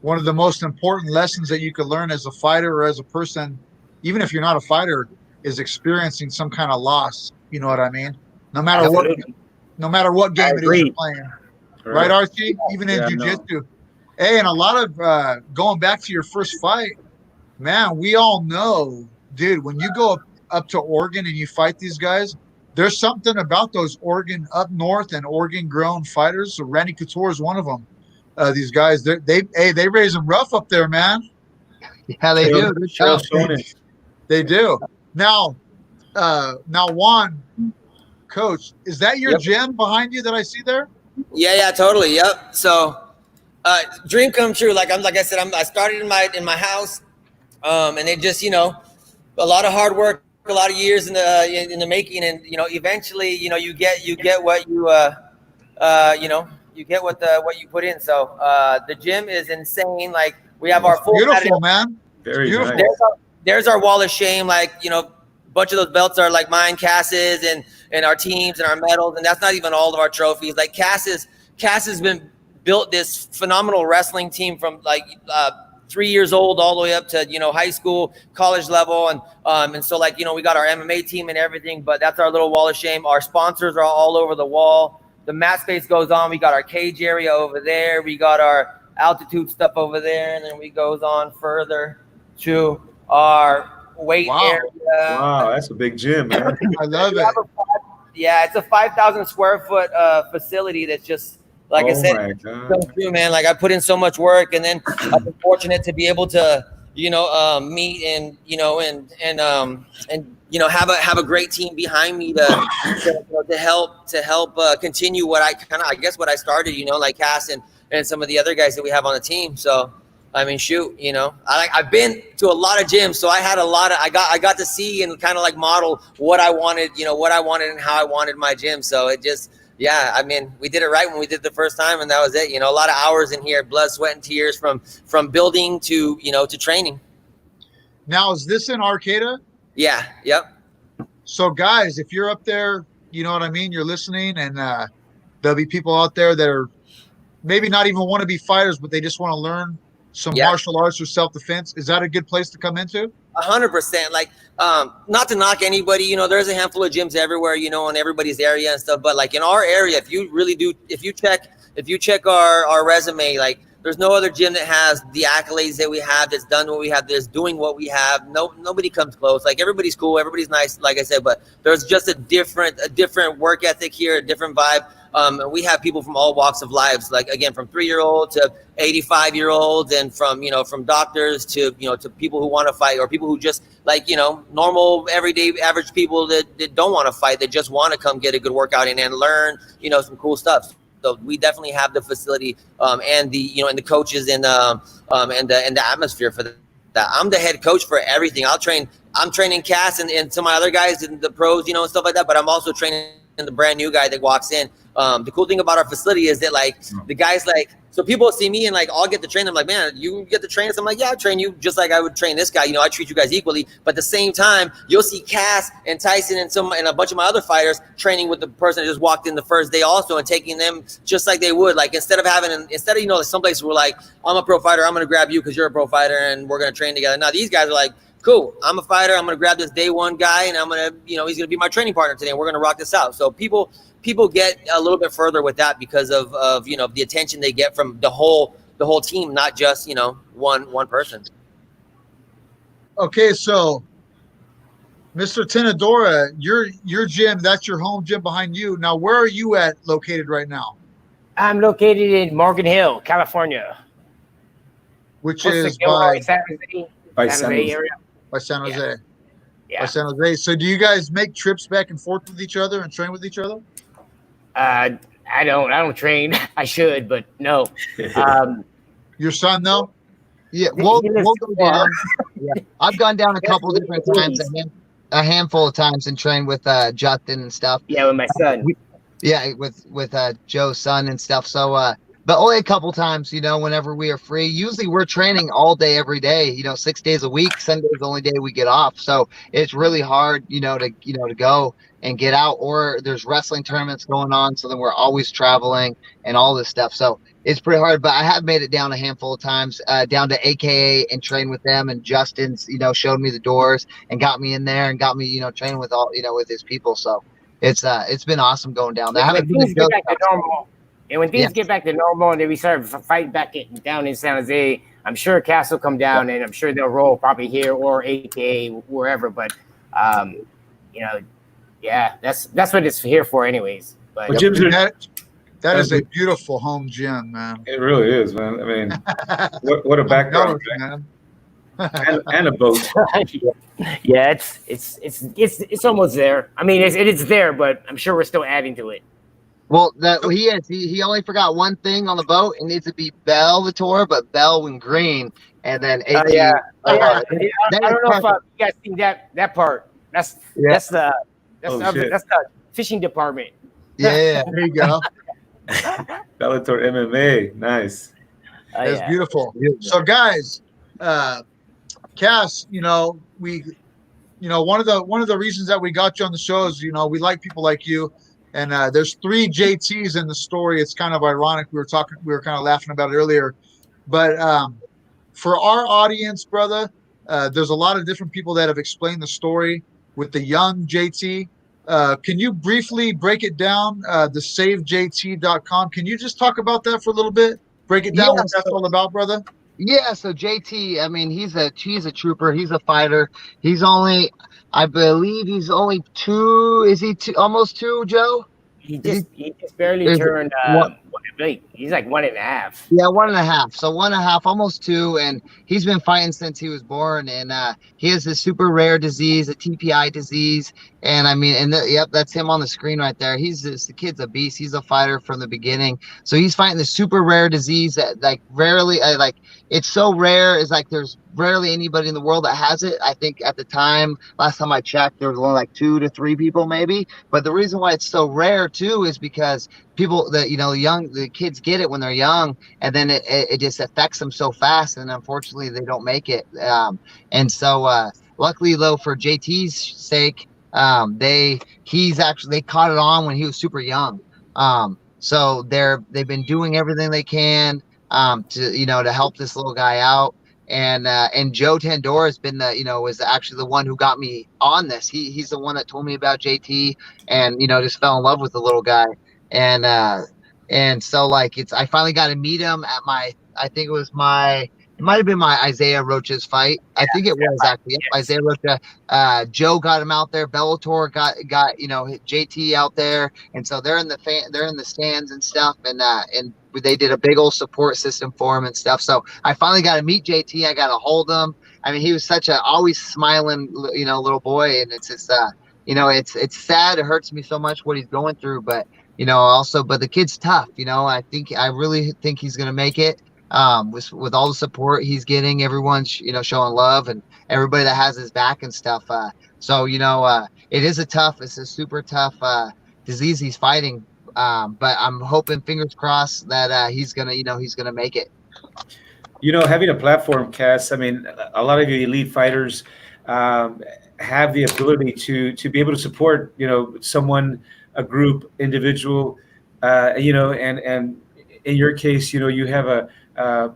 one of the most important lessons that you could learn as a fighter or as a person, even if you're not a fighter, is experiencing some kind of loss. You know what I mean? No matter what game it is you're playing, right, Archie? Even in jiu-jitsu. Hey, and a lot of going back to your first fight, man, we all know, dude, when you go up to Oregon and you fight these guys, there's something about those Oregon up north and Oregon grown fighters. So Randy Couture is one of them. These guys, they raise them rough up there, man. Yeah, they do. They do. Now, Juan, Coach, is that your gym behind you that I see there? Yeah, totally. Yep. So, dream come true. Like I said, I started in my house, and it just, a lot of hard work, a lot of years in the making, and eventually, you get what you get what you put in. So the gym is insane. Like we have our full beautiful, man. Very beautiful. Nice. There's our wall of shame. Like a bunch of those belts are like mine, Cass's, and our teams and our medals, and that's not even all of our trophies. Like Cass's Cass has been built this phenomenal wrestling team from like 3 years old all the way up to, you know, high school, college level. And so like, you know, we got our MMA team and everything, but that's our little wall of shame. Our sponsors are all over the wall. The mat space goes on. We got our cage area over there. We got our altitude stuff over there. And then we goes on further to our weight area. Wow, that's a big gym, man. I love it. Yeah, it's a 5,000 square foot facility that's just, like I said, so true, man. Like I put in so much work, and then I've been fortunate to be able to, you know, meet and, you know, and you know, have a great team behind me to help continue what I started, you know, like Cass and some of the other guys that we have on the team. So I mean, shoot, you know, I've been to a lot of gyms, so I had I got to see and kind of like model what I wanted, you know, and how I wanted my gym. So it just, yeah, I mean, we did it right when we did it the first time, and that was it. You know, a lot of hours in here, blood, sweat, and tears from building to, you know, to training. Now, is this in Arcata? Yeah. Yep. So, guys, if you're up there, you know what I mean, you're listening, and there'll be people out there that are maybe not even want to be fighters, but they just want to learn some martial arts or self-defense. Is that a good place to come into? 100%. Like, not to knock anybody, you know, there's a handful of gyms everywhere, you know, in everybody's area and stuff. But like in our area, if you check our resume, like there's no other gym that has the accolades that we have, that's done what we have, that's doing what we have. Nobody comes close. Like everybody's cool, everybody's nice, like I said, but there's just a different work ethic here, a different vibe. We have people from all walks of lives, like again, from 3-year-old to 85-year-olds, and from doctors to, you know, to people who want to fight, or people who just like, you know, normal, everyday, average people that don't want to fight, that just want to come get a good workout in and learn, you know, some cool stuff. So we definitely have the facility, and the, you know, and the coaches and the atmosphere for that. I'm the head coach for everything. I'm training Cass and some of my other guys and the pros, you know, and stuff like that. But I'm also training the brand new guy that walks in. The cool thing about our facility is that like the guys, like, so people see me and like I'll get to train them, like, man, you get to train us. I'm like, yeah, I'll train you just like I would train this guy. You know, I treat you guys equally. But at the same time, you'll see Cass and Tyson and a bunch of my other fighters training with the person that just walked in the first day also, and taking them just like they would. Like instead of you know, some places were like, I'm a pro fighter, I'm gonna grab you because you're a pro fighter and we're gonna train together. Now these guys are like, cool, I'm a fighter, I'm gonna grab this day one guy and I'm gonna, you know, he's gonna be my training partner today and we're gonna rock this out. So people get a little bit further with that because of you know, the attention they get from the whole team, not just, you know, one person. Okay, so Mr. Tenedora, your gym, that's your home gym behind you. Now, where are you located right now? I'm located in Morgan Hill, California. Which is by San Jose. By San Jose area. By San Jose. Yeah. By San Jose. So do you guys make trips back and forth with each other and train with each other? I don't train. I should, but no. Your son, though? Yeah, we'll go down. Yeah. I've gone down a couple different times, a handful of times, and trained with Justin and stuff. Yeah, with my son. With Joe's son and stuff. So, but only a couple times, you know, whenever we are free. Usually we're training all day, every day, you know, 6 days a week. Sunday's the only day we get off. So it's really hard, to go and get out, or there's wrestling tournaments going on. So then we're always traveling and all this stuff. So it's pretty hard, but I have made it down a handful of times, down to AKA and train with them. And Justin's, showed me the doors and got me in there and got me, training with all, with his people. So it's been awesome going down there. When things get back to normal, and when things get back to normal and then we start fighting back down in San Jose, I'm sure Cass will come down and I'm sure they'll roll probably here or AKA wherever. But that's what it's here for, anyways. But that is a beautiful home gym, man. It really is, man. I mean, what a background, man. and a boat. Yeah, it's almost there. I mean, it's there, but I'm sure we're still adding to it. Well, he only forgot one thing on the boat. It needs to be Bellator, but Bell and green, and then I don't know if you guys seen that part. That's the fishing department. Yeah, there you go. Bellator MMA, nice. That's beautiful. So, guys, Cass, one of the reasons that we got you on the show is we like people like you, And there's 3 JTs in the story. It's kind of ironic. We were kind of laughing about it earlier. But for our audience, brother, there's a lot of different people that have explained the story with the young JT. Can you briefly break it down, the savejt.com? Can you just talk about that for a little bit? Break it down, what that's all about, brother? Yeah, so JT, I mean, he's a trooper. He's a fighter. He's only, I believe, he's only 2. Is he almost 2, Joe? He just barely turned. He's like 1.5. Yeah, 1.5. So 1.5, almost 2, and he's been fighting since he was born. And he has this super rare disease, a TPI disease. And I mean, yep, that's him on the screen right there. The kid's a beast. He's a fighter from the beginning. So he's fighting this super rare disease that like rarely, it's so rare. It's like there's rarely anybody in the world that has it. I think at the time, last time I checked, there was only like 2 to 3 people maybe. But the reason why it's so rare too is because people that the kids get it when they're young, and then it just affects them so fast, and unfortunately they don't make it. And so luckily though, for JT's sake, they caught it on when he was super young. So they've been doing everything they can to help this little guy out. And Joe Tandora has been was actually the one who got me on this. He's the one that told me about JT, and just fell in love with the little guy. And so I finally got to meet him at it might have been my Isaiah Rocha's fight. I think it was actually Isaiah Rocha. Joe got him out there. Bellator got JT out there, and so they're in the stands and stuff, and they did a big old support system for him and stuff. So I finally got to meet JT. I got to hold him. I mean, he was such a always smiling little boy, and it's just it's sad. It hurts me so much what he's going through, but but the kid's tough. I really think he's gonna make it. With all the support he's getting, everyone's showing love, and everybody that has his back and stuff. It's a super tough disease he's fighting. But I'm hoping, fingers crossed, that he's gonna make it. Having a platform, Cass. I mean, a lot of you elite fighters have the ability to be able to support someone, a group, individual, and in your case, you have a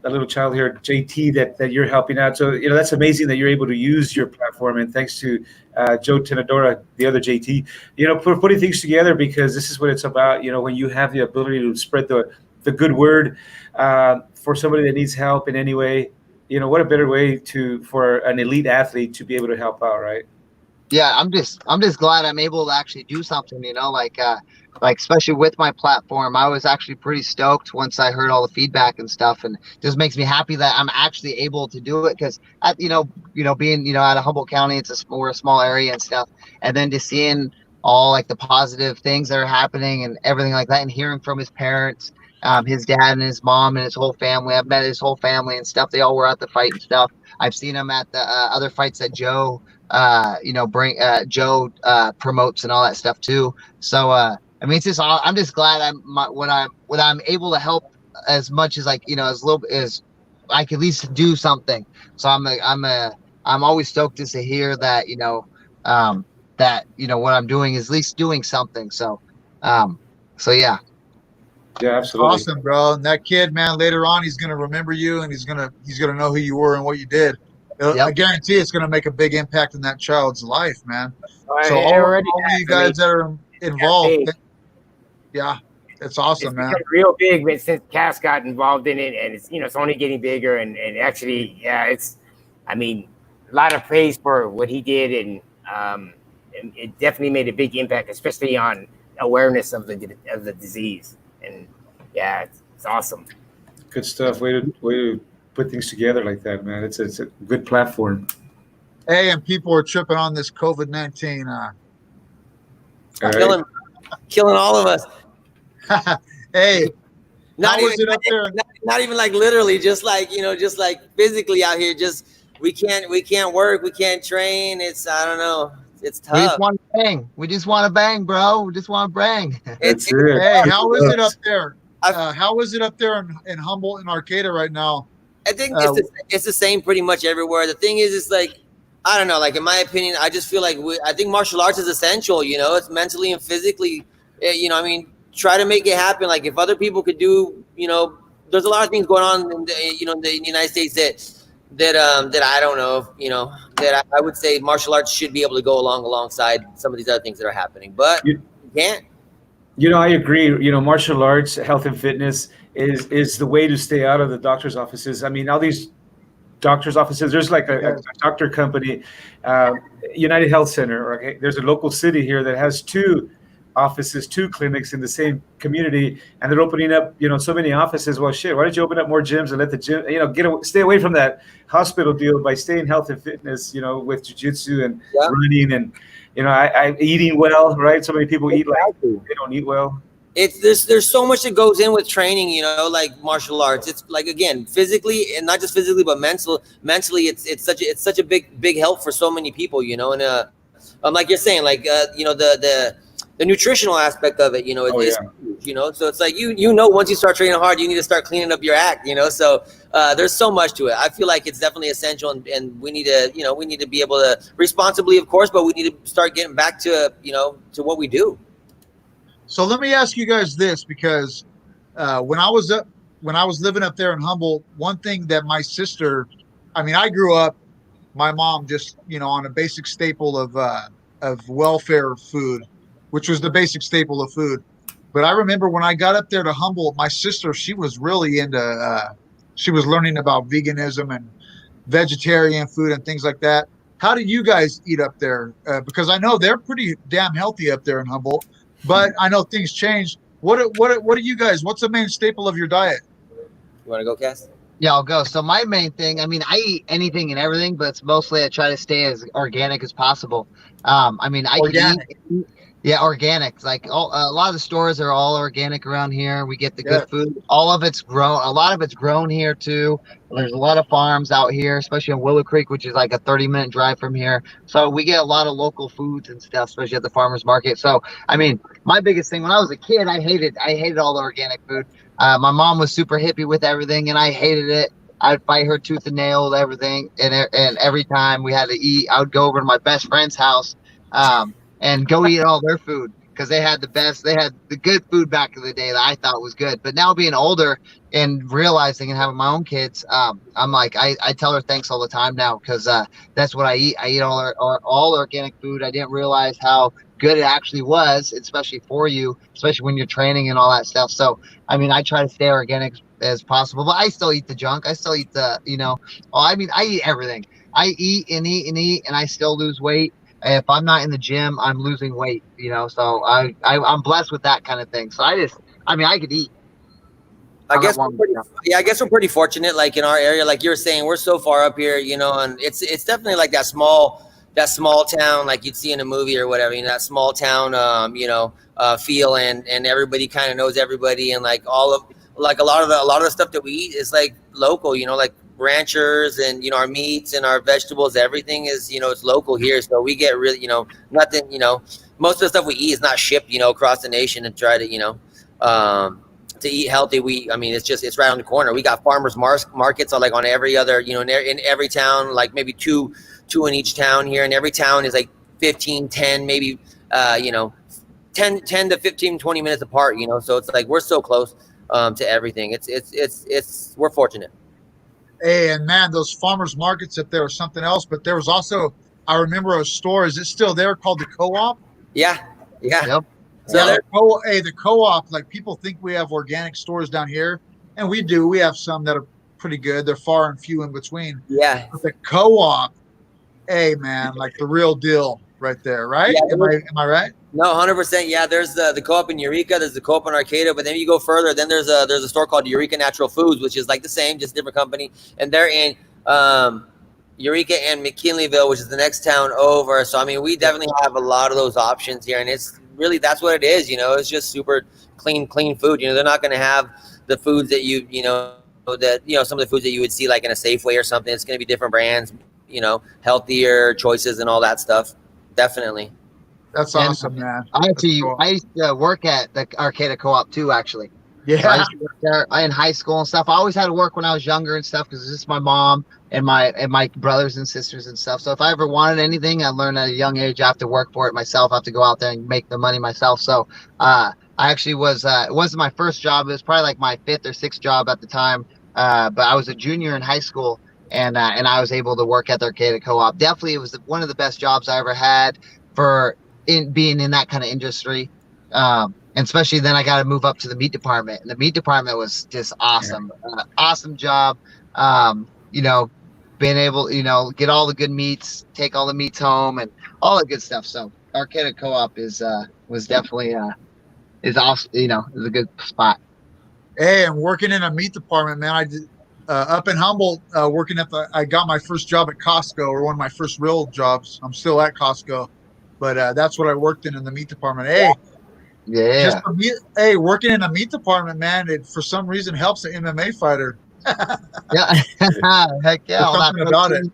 little child here, JT, that you're helping out. So that's amazing that you're able to use your platform, and thanks to Joe Tenadora, the other JT, for putting things together, because this is what it's about. When you have the ability to spread the good word for somebody that needs help in any way, what a better way for an elite athlete to be able to help out, right? Yeah, I'm just glad I'm able to actually do something, especially with my platform. I was actually pretty stoked once I heard all the feedback and stuff, and just makes me happy that I'm actually able to do it, because being out of Humboldt County, we're a small area and stuff, and then just seeing all the positive things that are happening and everything like that, and hearing from his parents, his dad and his mom and his whole family. I've met his whole family and stuff. They all were at the fight and stuff. I've seen them at the other fights that Joe Joe promotes and all that stuff too. So it's just, I'm just glad when I'm able to help as much as as little as I can at least do something. So I'm always stoked just to hear that that what I'm doing is at least doing something. So yeah. Yeah, absolutely. Awesome, bro. And that kid, man, later on he's gonna remember you, and he's gonna know who you were and what you did. Yep. I guarantee it's going to make a big impact in that child's life, man. So all you guys that are involved, yeah, it's awesome, man. Real big since Cass got involved in it, and it's only getting bigger, and actually, yeah, a lot of praise for what he did, and it definitely made a big impact, especially on awareness of the disease, and yeah, it's awesome. Good stuff. Way to put things together like that, man. It's a good platform. Hey, and people are tripping on this COVID-19. Killing all of us. Hey, not even, it up there? Not even literally, just physically out here. Just we can't work, we can't train. It's, I don't know. It's tough. We just want to bang. We just want to bang, bro. We just want to bang. Hey, how is it up there? How is it up there in Humboldt and Arcata right now? I think it's the same pretty much everywhere. The thing is, it's I don't know, in my opinion, I just feel I think martial arts is essential, it's mentally and physically I mean, try to make it happen. Like if other people could do, there's a lot of things going on in the United States that I don't know, that I would say martial arts should be able to go alongside some of these other things that are happening, but you can't. I agree. Martial arts, health and fitness is the way to stay out of the doctor's offices. I mean, all these doctor's offices, there's like a doctor company, United Health Center. Okay, there's a local city here that has 2 offices, 2 clinics in the same community, and they're opening up, so many offices. Well, shit, why don't you open up more gyms and let the gym, stay away from that hospital deal by staying health and fitness, with jiu-jitsu and running and, I eating well, right? So many people eat like they don't eat well. There's so much that goes in with training, like martial arts. It's like, again, physically, and not just physically, but mentally, it's such a big help for so many people, and like you're saying, like the nutritional aspect of it, is huge, so it's like once you start training hard, you need to start cleaning up your act, so there's so much to it. I feel like it's definitely essential, and we need to be able to responsibly, of course, but we need to start getting back to to what we do. So let me ask you guys this, because when I was living up there in Humboldt, one thing that my sister, I mean, I grew up, my mom just, on a basic staple of welfare food, which was the basic staple of food. But I remember when I got up there to Humboldt, my sister, she was really into, she was learning about veganism and vegetarian food and things like that. How do you guys eat up there? Because I know they're pretty damn healthy up there in Humboldt. But I know things change. What do you guys? What's the main staple of your diet? You want to go, Cass? Yeah, I'll go. So my main thing, I mean, I eat anything and everything, but it's mostly I try to stay as organic as possible. I mean, I Organic. can eat, yeah, organic. Like a lot of the stores are all organic around here. We get the good food. All of it's grown. A lot of it's grown here too. There's a lot of farms out here, especially in Willow Creek, which is like a 30-minute drive from here. So we get a lot of local foods and stuff, especially at the farmers market. So I mean, my biggest thing when I was a kid, I hated all the organic food. My mom was super hippie with everything, and I hated it. I'd fight her tooth and nail with everything, and every time we had to eat, I would go over to my best friend's house and go eat all their food, because they had the good food back in the day that I thought was good. But now being older and realizing and having my own kids, I'm like, I tell her thanks all the time now, because that's what I eat. I eat all organic food. I didn't realize how good it actually was, especially for you, especially when you're training and all that stuff. So I mean, I try to stay organic as possible, but I still eat the junk. I still eat the, I mean, I eat everything. I eat and eat and eat, and I still lose weight. If I'm not in the gym, I'm losing weight, so I'm blessed with that kind of thing. So I could eat. I guess we're pretty fortunate, like in our area, like you were saying, we're so far up here, and it's definitely like that small town, like you'd see in a movie or whatever, that small town, feel, and everybody kind of knows everybody, and like a lot of the stuff that we eat is like local, like ranchers, and our meats and our vegetables, everything is it's local here, so we get really nothing, most of the stuff we eat is not shipped across the nation and try to eat healthy. It's right on the corner. We got farmers markets like on every other in every town, like maybe two in each town here, and every town is like 15, 10, maybe 10 to 15, 20 minutes apart, so it's like we're so close to everything. It's we're fortunate. Hey, and man, those farmers markets up there are something else. But there was also, I remember a store. Is it still there, called the Co-op? Yeah. Yep. So the Co-op. Like, people think we have organic stores down here, and we do. We have some that are pretty good. They're far and few in between. Yeah. But the Co-op, hey man, like the real deal right there, right? Yeah, am I right? No, 100%. Yeah, there's the Co-op in Eureka. There's the Co-op in Arcata. But then you go further, then there's a store called Eureka Natural Foods, which is like the same, just different company. And they're in Eureka and McKinleyville, which is the next town over. So, I mean, we definitely have a lot of those options here. And it's really, that's what it is. It's just super clean food. They're not going to have the foods that some of the foods that you would see like in a Safeway or something. It's going to be different brands, healthier choices and all that stuff. Definitely. That's awesome, man. I used to work at the Arcata Co-op too, actually. Yeah. So I used to work there in high school and stuff. I always had to work when I was younger and stuff because it's just my mom and my brothers and sisters and stuff. So if I ever wanted anything, I learned at a young age I have to work for it myself. I have to go out there and make the money myself. So I actually was it wasn't my first job. It was probably like my 5th or 6th job at the time. But I was a junior in high school, and I was able to work at the Arcata Co-op. Definitely, it was one of the best jobs I ever had for being in that kind of industry. And especially then I got to move up to the meat department, and the meat department was just awesome. Awesome job. You know, being able, get all the good meats, take all the meats home, and all the good stuff. So Arcata Co-op was definitely is awesome. Is a good spot. Hey, and working in a meat department, man, I did up in Humboldt, I got my first job at Costco, or one of my first real jobs. I'm still at Costco, but that's what I worked in the meat department. Hey, Yeah. Working in a meat department, man, it for some reason helps an MMA fighter. Yeah. Heck yeah. There's something about it.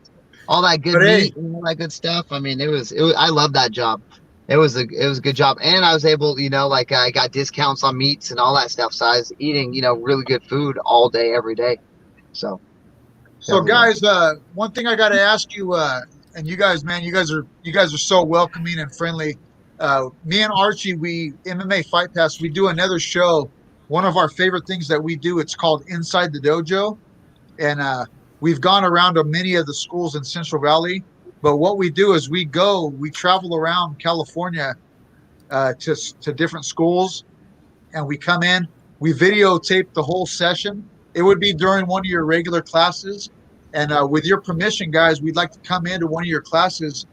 All that good But meat and all that good stuff. I mean, it was I love that job. It was a good job. And I was able, like I got discounts on meats and all that stuff. So I was eating, really good food all day, every day. So guys, one thing I got to ask you, and you guys, man, you guys are so welcoming and friendly. Me and Archie, we MMA Fight Pass, we do another show. One of our favorite things that we do, it's called Inside the Dojo. And we've gone around to many of the schools in Central Valley. But what we do is we travel around California to different schools, and we come in, we videotape the whole session. It would be during one of your regular classes. And with your permission, guys, we'd like to come into one of your classes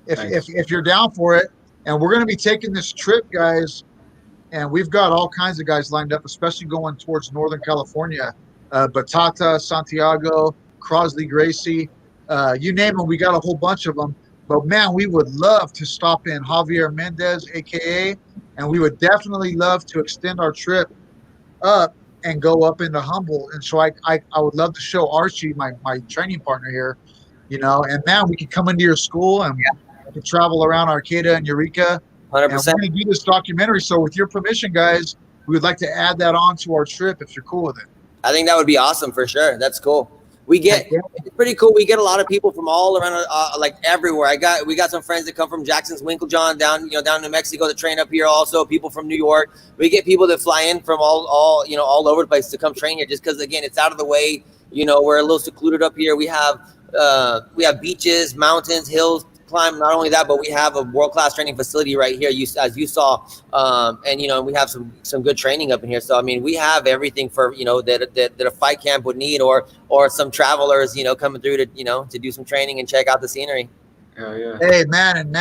if you're down for it. And we're going to be taking this trip, guys, and we've got all kinds of guys lined up, especially going towards Northern California. Batata, Santiago, Crosley, Gracie, you name them, we got a whole bunch of them. But, man, we would love to stop in Javier Mendez, a.k.a., and we would definitely love to extend our trip up and go up into Humboldt. And so I would love to show Archie, my training partner here, and, man, we could come into your school and to travel around Arcata and Eureka. 100%. And we're going to do this documentary. So with your permission, guys, we would like to add that on to our trip if you're cool with it. I think that would be awesome for sure. That's cool. It's pretty cool. We get a lot of people from all around, like everywhere. We got some friends that come from Jackson's Winklejohn down in New Mexico that train up here. Also, people from New York. We get people that fly in from all over the place to come train here. Just because, again, it's out of the way. We're a little secluded up here. We have beaches, mountains, hills. Climb. Not only that, but we have a world-class training facility right here, as you saw, and we have some good training up in here. So I mean, we have everything for that a fight camp would need, or some travelers coming through to do some training and check out the scenery. Yeah. Hey, man,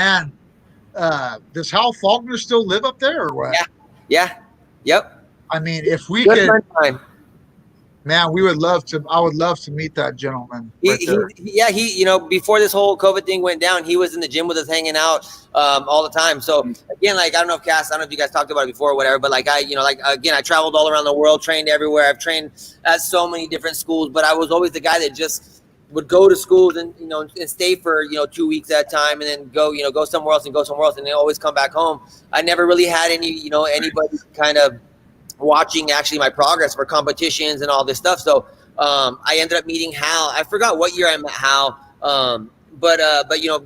does Hal Faulkner still live up there, or what? Yeah. Yep. I mean, if we Good could. Man, I would love to meet that gentleman. Before this whole COVID thing went down, he was in the gym with us hanging out all the time. So again, I don't know if you guys talked about it before or whatever, but I traveled all around the world, trained everywhere. I've trained at so many different schools, but I was always the guy that just would go to schools and and stay for 2 weeks at a time, and then go somewhere else and then always come back home. I never really had anybody kind of watching actually my progress for competitions and all this stuff. So I ended up meeting Hal. I forgot what year I met Hal, but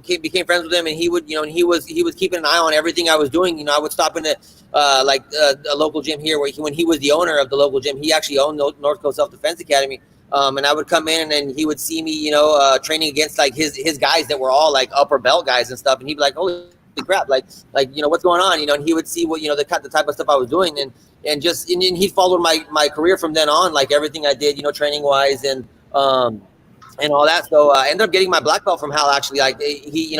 became friends with him, and he would he was keeping an eye on everything I was doing. I would stop into a local gym here when he was the owner of the local gym. He actually owned North Coast Self-Defense Academy. And I would come in, and then he would see me training against his guys that were all upper belt guys and stuff, and he'd be like, holy crap, what's going on, and he would see what the type of stuff I was doing, and he followed my career from then on, everything I did training wise and all that. So I ended up getting my black belt from Hal. Actually, he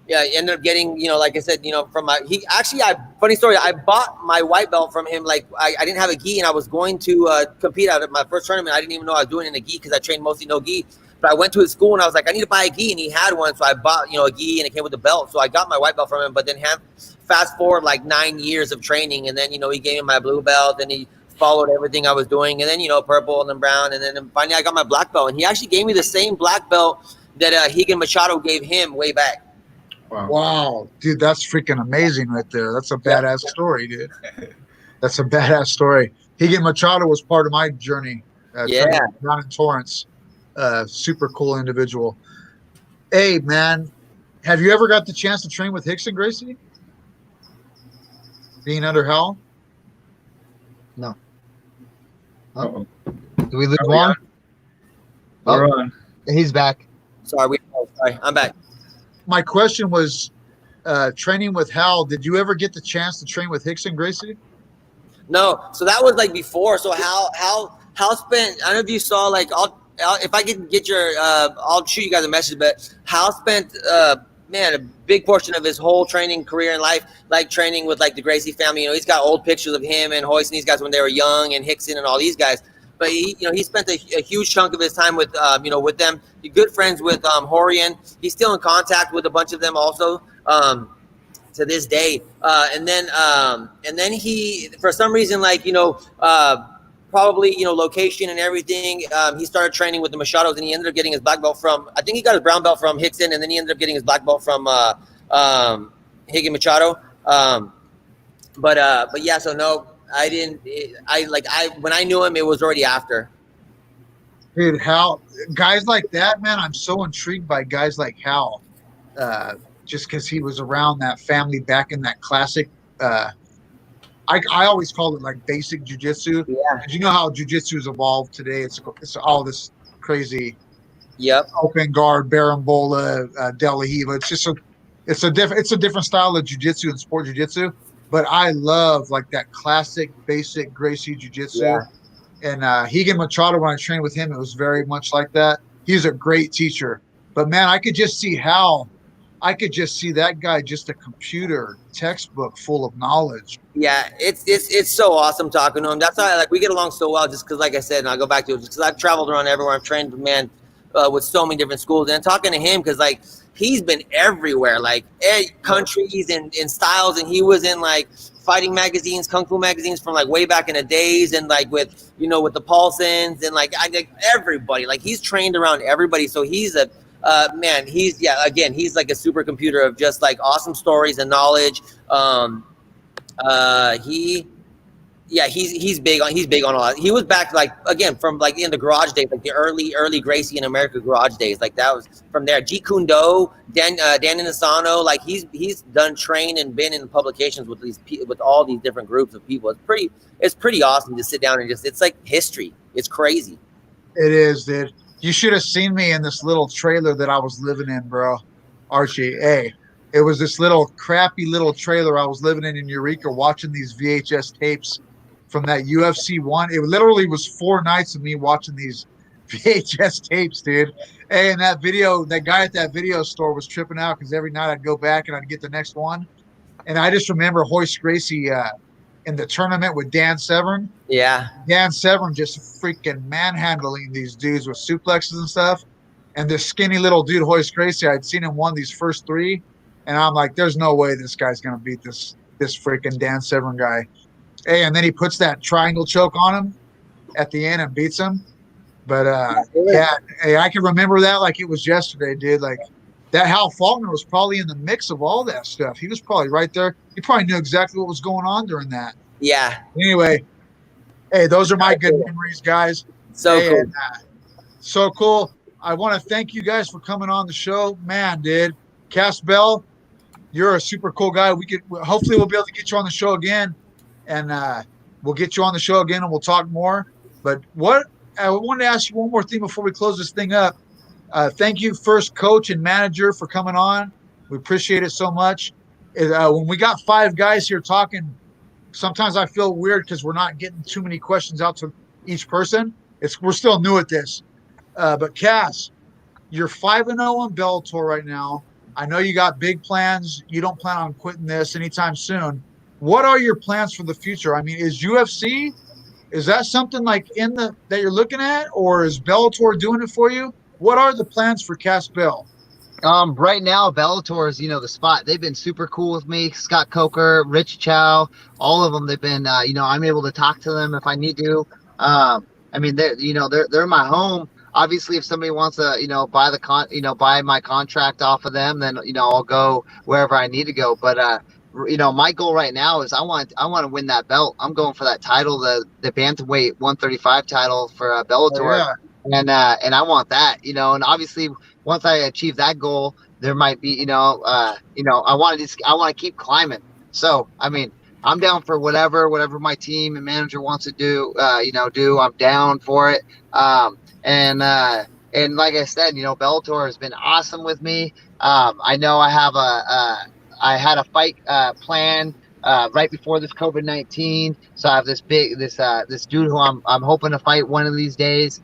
ended up getting like I said, from funny story, I bought my white belt from him. I didn't have a gi, and I was going to compete at my first tournament. I didn't even know I was doing it in a gi because I trained mostly no gi. But I went to his school, and I was like, I need to buy a gi, and he had one, so I bought a gi, and it came with a belt. So I got my white belt from him. But then fast forward 9 years of training, and then he gave me my blue belt, and he followed everything I was doing, and then purple and then brown, and then finally I got my black belt, and he actually gave me the same black belt that Higan Machado gave him way back. Wow, dude, that's freaking amazing right there. That's a badass story, dude. That's a badass story. Higan Machado was part of my journey. Yeah. Down in Torrance. Super cool individual. Hey, man, have you ever got the chance to train with Rickson Gracie? Being under Hal? No. Uh-oh. Do we lose Are we one? on? We're on. He's back. Sorry, I'm back. My question was, training with Hal, did you ever get the chance to train with Rickson Gracie? No, so that was like before. So Hal spent. I don't know if you saw. Like, if I can get your, I'll shoot you guys a message. But Hal spent, man, a big portion of his whole training career in life, like training with like the Gracie family. You know, he's got old pictures of him and Hoist and these guys when they were young, and Rickson and all these guys. But he spent a huge chunk of his time with, with them. He's good friends with Horian. He's still in contact with a bunch of them also. To this day, and then he, for some reason, like probably location and everything, he started training with the Machados, and he ended up getting his black belt from, I think he got his brown belt from Rickson, and then he ended up getting his black belt from Higan Machado. But yeah, so no, I didn't. When I knew him, it was already after. Dude, Hal, guys like that, man, I'm so intrigued by guys like Hal. Just because he was around that family back in that classic, I always called it like basic jujitsu. Yeah. You know how jujitsu has evolved today. It's all this crazy. Yep. Open guard, Barambola, De La Hiva. It's a different style of jujitsu and sport jujitsu. But I love like that classic basic Gracie jujitsu. Yeah. And Higan Machado, when I trained with him, it was very much like that. He's a great teacher. But man, I could just see Hal. I could just see that guy, just a computer textbook full of knowledge. Yeah, it's so awesome talking to him. That's why we get along so well, just because, like I said, and I'll go back to it, just because I've traveled around everywhere. I've trained, man, with so many different schools, and talking to him because he's been everywhere, countries and styles, and he was in fighting magazines, kung fu magazines from way back in the days, and with with the Paulsons and everybody. He's trained around everybody, so he's a man, he's like a supercomputer of just awesome stories and knowledge. He's big on a lot. He was back from in the garage days, the early Gracie in America garage days. That was from there. Jeet Kune Do, Dan Inosanto, he's done trained and been in publications with all these different groups of people. It's pretty awesome to sit down and it's like history. It's crazy. It is, dude. You should have seen me in this little trailer that I was living in, bro. Archie, hey, it was this little crappy little trailer I was living in Eureka, watching these VHS tapes from that UFC 1. It literally was 4 nights of me watching these VHS tapes, dude. Hey, and that guy at that video store was tripping out because every night I'd go back and I'd get the next one. And I just remember Hoist Gracie in the tournament with Dan Severn. Yeah. Dan Severn just freaking manhandling these dudes with suplexes and stuff. And this skinny little dude, Hoist Gracie, I'd seen him won these first 3. And I'm like, there's no way this guy's going to beat this freaking Dan Severn guy. Hey, and then he puts that triangle choke on him at the end and beats him. But, hey, I can remember that like it was yesterday, dude. That Hal Faulkner was probably in the mix of all that stuff. He was probably right there. He probably knew exactly what was going on during that. Yeah. Anyway, hey, those are my good memories, guys. So cool. And, so cool. I want to thank you guys for coming on the show. Man, dude. Cass Bell, you're a super cool guy. Hopefully we'll be able to get you on the show again. And we'll get you on the show again and we'll talk more. But I wanted to ask you one more thing before we close this thing up. Thank you, first coach and manager, for coming on. We appreciate it so much. When we got 5 guys here talking, sometimes I feel weird because we're not getting too many questions out to each person. We're still new at this. But Cass, you're 5-0 on Bellator right now. I know you got big plans. You don't plan on quitting this anytime soon. What are your plans for the future? I mean, is UFC, is that something that you're looking at, or is Bellator doing it for you? What are the plans for Cass Bell? Right now, Bellator is, the spot. They've been super cool with me. Scott Coker, Rich Chow, all of them. They've been, I'm able to talk to them if I need to. They're my home. Obviously, if somebody wants to, buy my contract off of them, then, I'll go wherever I need to go. But my goal right now is I want to win that belt. I'm going for that title, the bantamweight 135 title for Bellator. Oh, And I want that, and obviously once I achieve that goal, there might be, I want to keep climbing. So, I mean, I'm down for whatever my team and manager wants to do, I'm down for it. And like I said, Bellator has been awesome with me. I know I have I had a fight plan right before this COVID-19. So I have this dude who I'm hoping to fight one of these days.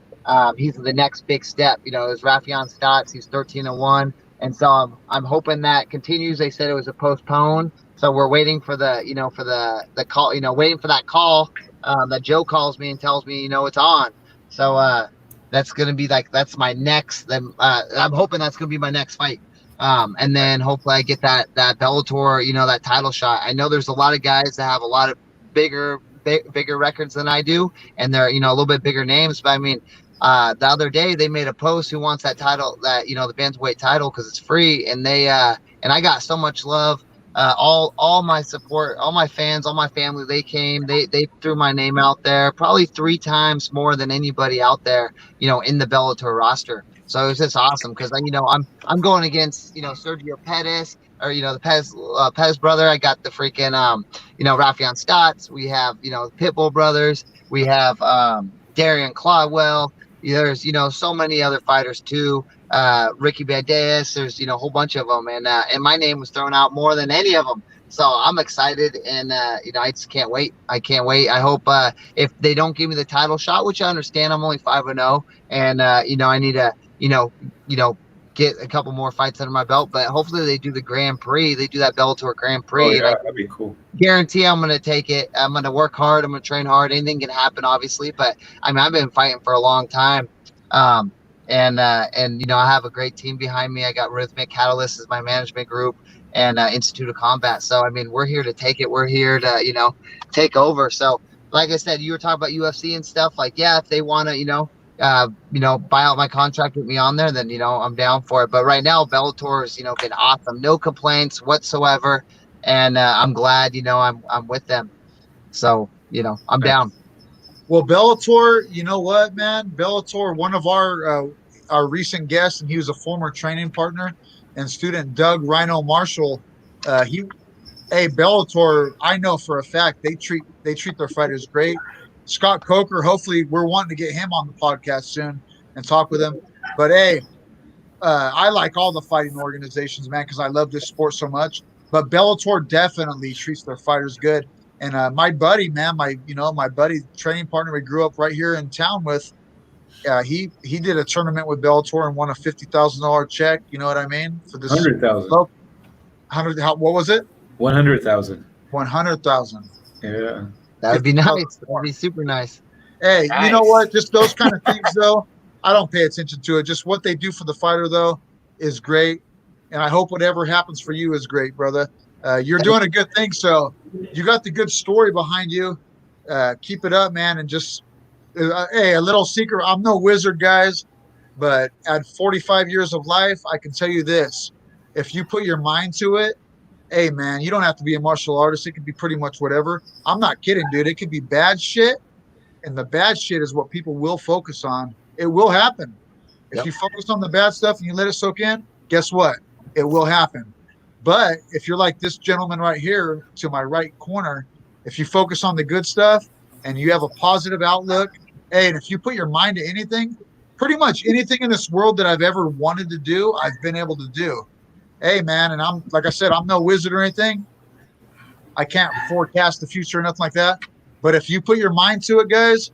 He's the next big step. Is Rafion Stotts. He's 13-1, and so I'm hoping that continues. They said it was a postpone, so we're waiting for the call. Waiting for that call that Joe calls me and tells me it's on. So that's gonna be that's my next. I'm hoping that's gonna be my next fight. And then hopefully I get that Bellator, that title shot. I know there's a lot of guys that have a lot of bigger records than I do, and they're a little bit bigger names. But I mean, the other day they made a post who wants that title, that the bantamweight title, because it's free, and they and I got so much love. All my support, all my fans, all my family, they came, they threw my name out there probably 3 times more than anybody out there, in the Bellator roster. So it was just awesome because I'm going against Sergio Pettis, or the Pettis brother. I got the freaking Rafion Stotts. We have the Pitbull brothers. We have Darian Clawell. There's so many other fighters too. Ricky Banderas. There's a whole bunch of them, and my name was thrown out more than any of them. So I'm excited, and I just can't wait. I can't wait. I hope if they don't give me the title shot, which I understand, I'm only 5-0, and I need to get a couple more fights under my belt. But hopefully they do the Grand Prix. They do that Bellator Grand Prix. Oh, yeah, and that'd be cool. Guarantee I'm going to take it. I'm going to work hard. I'm going to train hard. Anything can happen, obviously. But I mean, I've been fighting for a long time. And I have a great team behind me. I got Rhythmic Catalyst as my management group, and Institute of Combat. So I mean, we're here to take it. We're here to take over. So like I said, you were talking about UFC and stuff. Like, yeah, if they want to buy out my contract with me on there, then I'm down for it. But right now, Bellator's been awesome. No complaints whatsoever, and I'm glad I'm with them. So I'm down. Well, Bellator, you know what, man? Bellator, one of our recent guests, and he was a former training partner and student, Doug Rhino Marshall. Bellator, I know for a fact they treat their fighters great. Scott Coker, hopefully we're wanting to get him on the podcast soon and talk with him. But I like all the fighting organizations, man, because I love this sport so much. But Bellator definitely treats their fighters good. And my buddy, man, my buddy, training partner we grew up right here in town with, he did a tournament with Bellator and won a $50,000 check. You know what I mean? For this 100,000. What was it? 100,000. 100,000. Yeah. That would be nice. That would be super nice. Hey, Nice. You know what? Just those kind of things, though, I don't pay attention to it. Just what they do for the fighter, though, is great. And I hope whatever happens for you is great, brother. You're doing a good thing. So you got the good story behind you. Keep it up, man. And just, a little secret. I'm no wizard, guys, but at 45 years of life, I can tell you this. If you put your mind to it, hey, man, you don't have to be a martial artist. It could be pretty much whatever. I'm not kidding, dude. It could be bad shit, and the bad shit is what people will focus on. It will happen. If you focus on the bad stuff and you let it soak in, guess what? It will happen. But if you're like this gentleman right here to my right corner, if you focus on the good stuff and you have a positive outlook, and if you put your mind to anything, pretty much anything in this world that I've ever wanted to do, I've been able to do. Hey, man, and I'm, like I said, I'm no wizard or anything. I can't forecast the future or nothing like that. But if you put your mind to it, guys,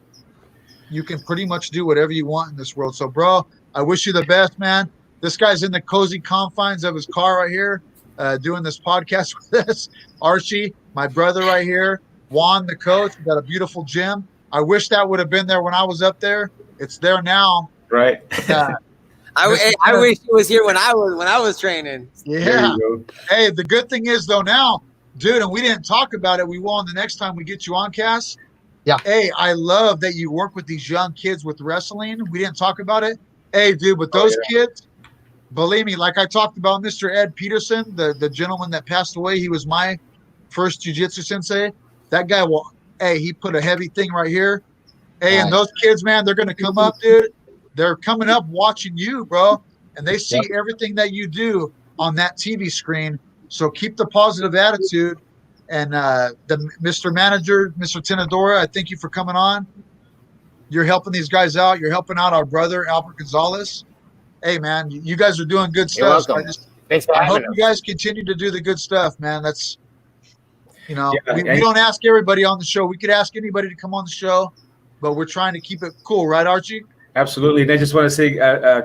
you can pretty much do whatever you want in this world. So, bro, I wish you the best, man. This guy's in the cozy confines of his car right here, doing this podcast with us. Archie, my brother right here. Juan, the coach, got a beautiful gym. I wish that would have been there when I was up there. It's there now. Right. I wish he was here when I was training. Yeah. Hey, the good thing is though now, dude, and we didn't talk about it. We will the next time we get you on, Cass. Yeah. Hey, I love that you work with these young kids with wrestling. We didn't talk about it. Hey, dude, with those kids, believe me, like I talked about Mr. Ed Peterson, the gentleman that passed away, he was my first jiu-jitsu sensei, that guy will, hey, he put a heavy thing right here. Hey, and those kids, man, they're going to come up, dude. They're coming up watching you, bro. And they see everything that you do on that TV screen. So keep the positive attitude. And the Mr. Manager, Mr. Tenadora, I thank you for coming on. You're helping these guys out. You're helping out our brother, Albert Gonzalez. Hey, man, you guys are doing good stuff. You're welcome. Thanks for I having hope us. you guys continue to do the good stuff, man. That's, you know, Yeah, we don't ask everybody on the show. We could ask anybody to come on the show, but we're trying to keep it cool, right, Archie? Absolutely. And I just want to say,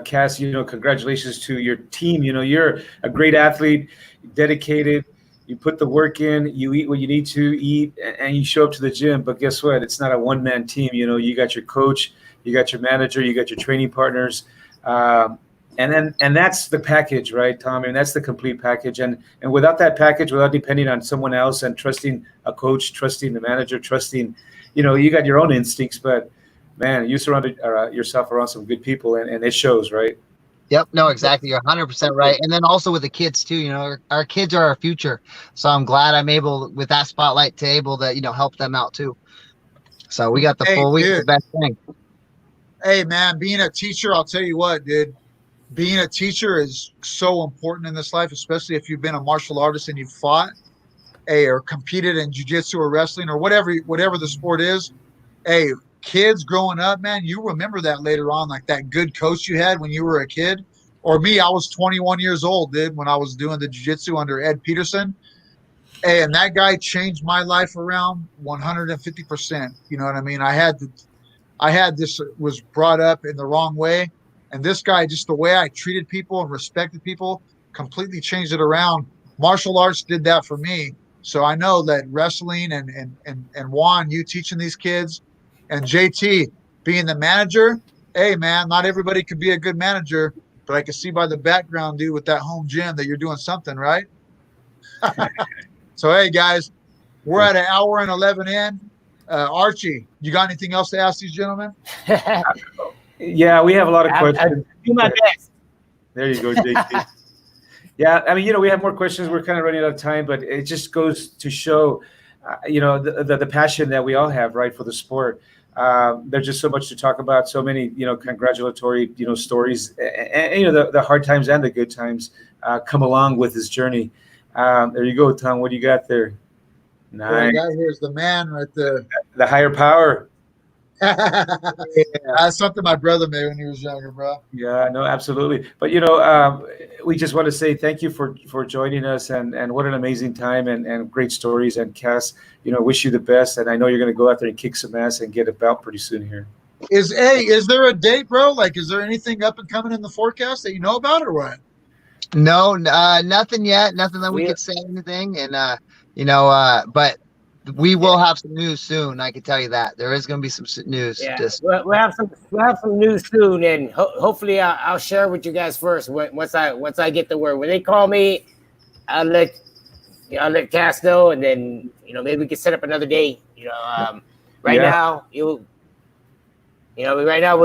Cass, you know, congratulations to your team. You know, you're a great athlete, dedicated. You put the work in, you eat what you need to eat, and you show up to the gym. But guess what? It's not a one-man team. You know, you got your coach, you got your manager, you got your training partners. And that's the package, right, Tom? And that's the complete package. And without that package, without depending on someone else and trusting a coach, trusting the manager, trusting, you know, you got your own instincts, but man, you surrounded yourself around some good people, and it shows, right? Yep. No, exactly. You're 100% right. And then also with the kids too, you know, our kids are our future. So I'm glad I'm able with that spotlight to able to, you know, help them out too. So we got the full week, the best thing. Hey, man, being a teacher, I'll tell you what, dude, being a teacher is so important in this life, especially if you've been a martial artist and you've fought, or competed in jiu-jitsu or wrestling or whatever the sport is. Hey, kids growing up, man, you remember that later on, like that good coach you had when you were a kid. Or me, I was 21 years old, dude, when I was doing the jiu-jitsu under Ed Peterson. Hey, and that guy changed my life around 150%. You know what I mean? I had this was brought up in the wrong way. And this guy, just the way I treated people and respected people, completely changed it around. Martial arts did that for me. So I know that wrestling and Juan, you teaching these kids, and JT being the manager, hey, man, not everybody could be a good manager, but I can see by the background, dude, with that home gym that you're doing something, right? So, hey, guys, we're at an hour and 11 in. Archie, you got anything else to ask these gentlemen? Yeah, we have a lot of questions. I do my best. There you go, JT. Yeah, I mean, you know, we have more questions. We're kind of running out of time, but it just goes to show, you know, the passion that we all have, right, for the sport. There's just so much to talk about, so many, you know, congratulatory, you know, stories, and you know, the hard times and the good times come along with this journey. There you go, Tom. What do you got there? Nice. What I got here is the man right there. The higher power. That's something my brother made when he was younger, bro. Yeah, no, absolutely. But you know, we just want to say thank you for joining us, and what an amazing time and great stories. And Cass, you know, wish you the best, and I know you're going to go out there and kick some ass and get a belt pretty soon here. Is there a date, bro? Like, is there anything up and coming in the forecast that you know about, or what? No, nothing yet. Nothing that we could say anything, and you know, but we will have some news soon. I can tell you that there is going to be some news. Yeah, we'll have some news soon, and hopefully I'll share with you guys first once I get the word. When they call me, I'll let Cass know, and then you know maybe we can set up another day. You know, right now we'll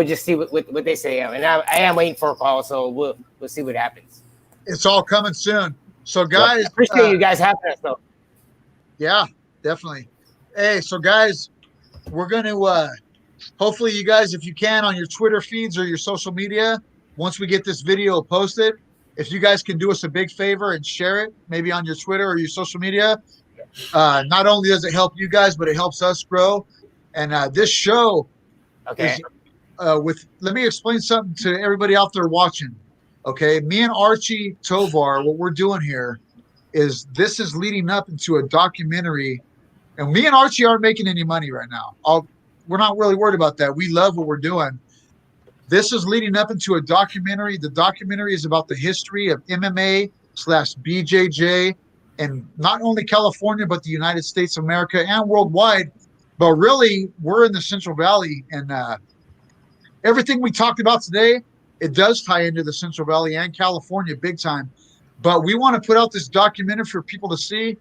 just see what they say, and I am waiting for a call, so we'll see what happens. It's all coming soon. So guys, I appreciate you guys having us though. Yeah, definitely. Hey, so guys, we're going to hopefully you guys, if you can, on your Twitter feeds or your social media, once we get this video posted, if you guys can do us a big favor and share it, maybe on your Twitter or your social media, not only does it help you guys, but it helps us grow. And this show is let me explain something to everybody out there watching. Okay, me and Archie Tovar, what we're doing here is this is leading up into a documentary, and me and Archie aren't making any money right now. We're not really worried about that. We love what we're doing. This is leading up into a documentary. The documentary is about the history of MMA/BJJ in not only California, but the United States of America and worldwide. But really, we're in the Central Valley, and everything we talked about today, it does tie into the Central Valley and California big time. But we want to put out this documentary for people to see.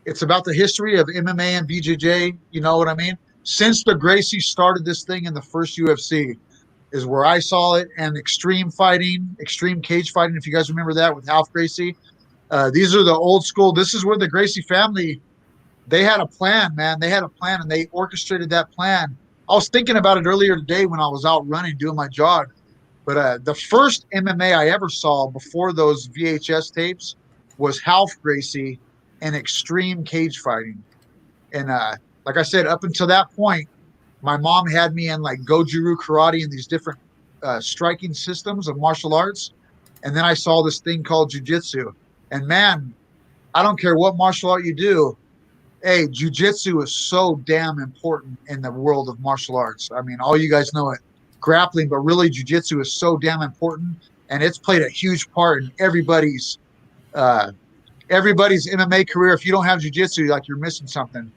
It's about the history of MMA and BJJ. You know what I mean? Since the Gracie started this thing in the first UFC is where I saw it, and extreme fighting, extreme cage fighting, if you guys remember that with Ralph Gracie. These are the old school. This is where the Gracie family they had a plan, man. They had a plan, and they orchestrated that plan. I was thinking about it earlier today when I was out running, doing my jog. But the first MMA I ever saw before those VHS tapes was Half Gracie and Extreme Cage Fighting. And like I said, up until that point, my mom had me in like Goju-Ryu karate and these different striking systems of martial arts. And then I saw this thing called jiu-jitsu. And man, I don't care what martial art you do. Hey, jiu-jitsu is so damn important in the world of martial arts. I mean, all you guys know it, grappling, but really jiu-jitsu is so damn important. And it's played a huge part in everybody's MMA career. If you don't have jiu-jitsu, like you're missing something.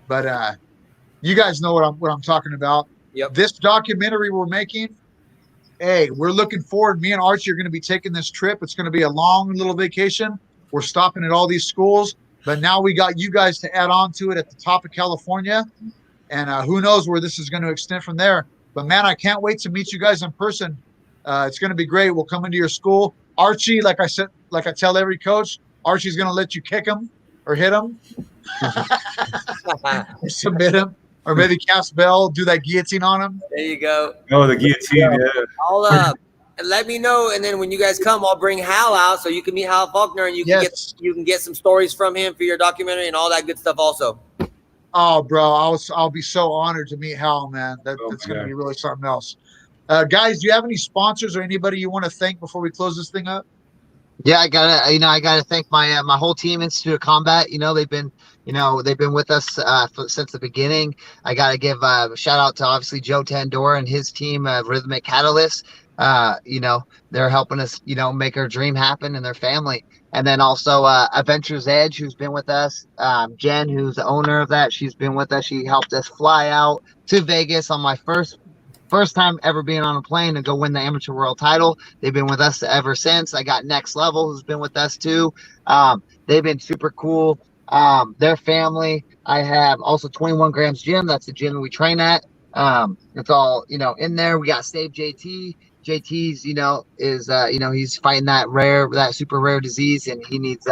But you guys know what I'm talking about. Yep. This documentary we're making, hey, we're looking forward. Me and Archie are going to be taking this trip. It's going to be a long little vacation. We're stopping at all these schools, but now we got you guys to add on to it at the top of California. And who knows where this is going to extend from there. But man, I can't wait to meet you guys in person. It's going to be great. We'll come into your school. Archie, like I said, like I tell every coach, Archie's going to let you kick him or hit him. Or submit him, or maybe Cass Bell, do that guillotine on him. There you go. Oh, the guillotine, yeah. I'll let me know, and then when you guys come, I'll bring Hal out so you can meet Hal Faulkner, and you can get some stories from him for your documentary and all that good stuff also. Oh, bro, I'll be so honored to meet Hal, man. That's going to be really something else. Guys, do you have any sponsors or anybody you want to thank before we close this thing up? Yeah, I gotta thank my my whole team, Institute of Combat. They've been with us since the beginning. I gotta give a shout out to obviously Joe Tandor and his team, Rhythmic Catalyst. They're helping us, make our dream happen, and their family. And then also Adventures Edge, who's been with us. Jen, who's the owner of that, she's been with us. She helped us fly out to Vegas on my first time ever being on a plane to go win the amateur world title. They've been with us ever since. I got Next Level, who's been with us too. They've been super cool. Their family. I have also 21 Grams Gym. That's the gym we train at. It's all, in there. We got Save JT. JT's, he's fighting that super rare disease, and he needs,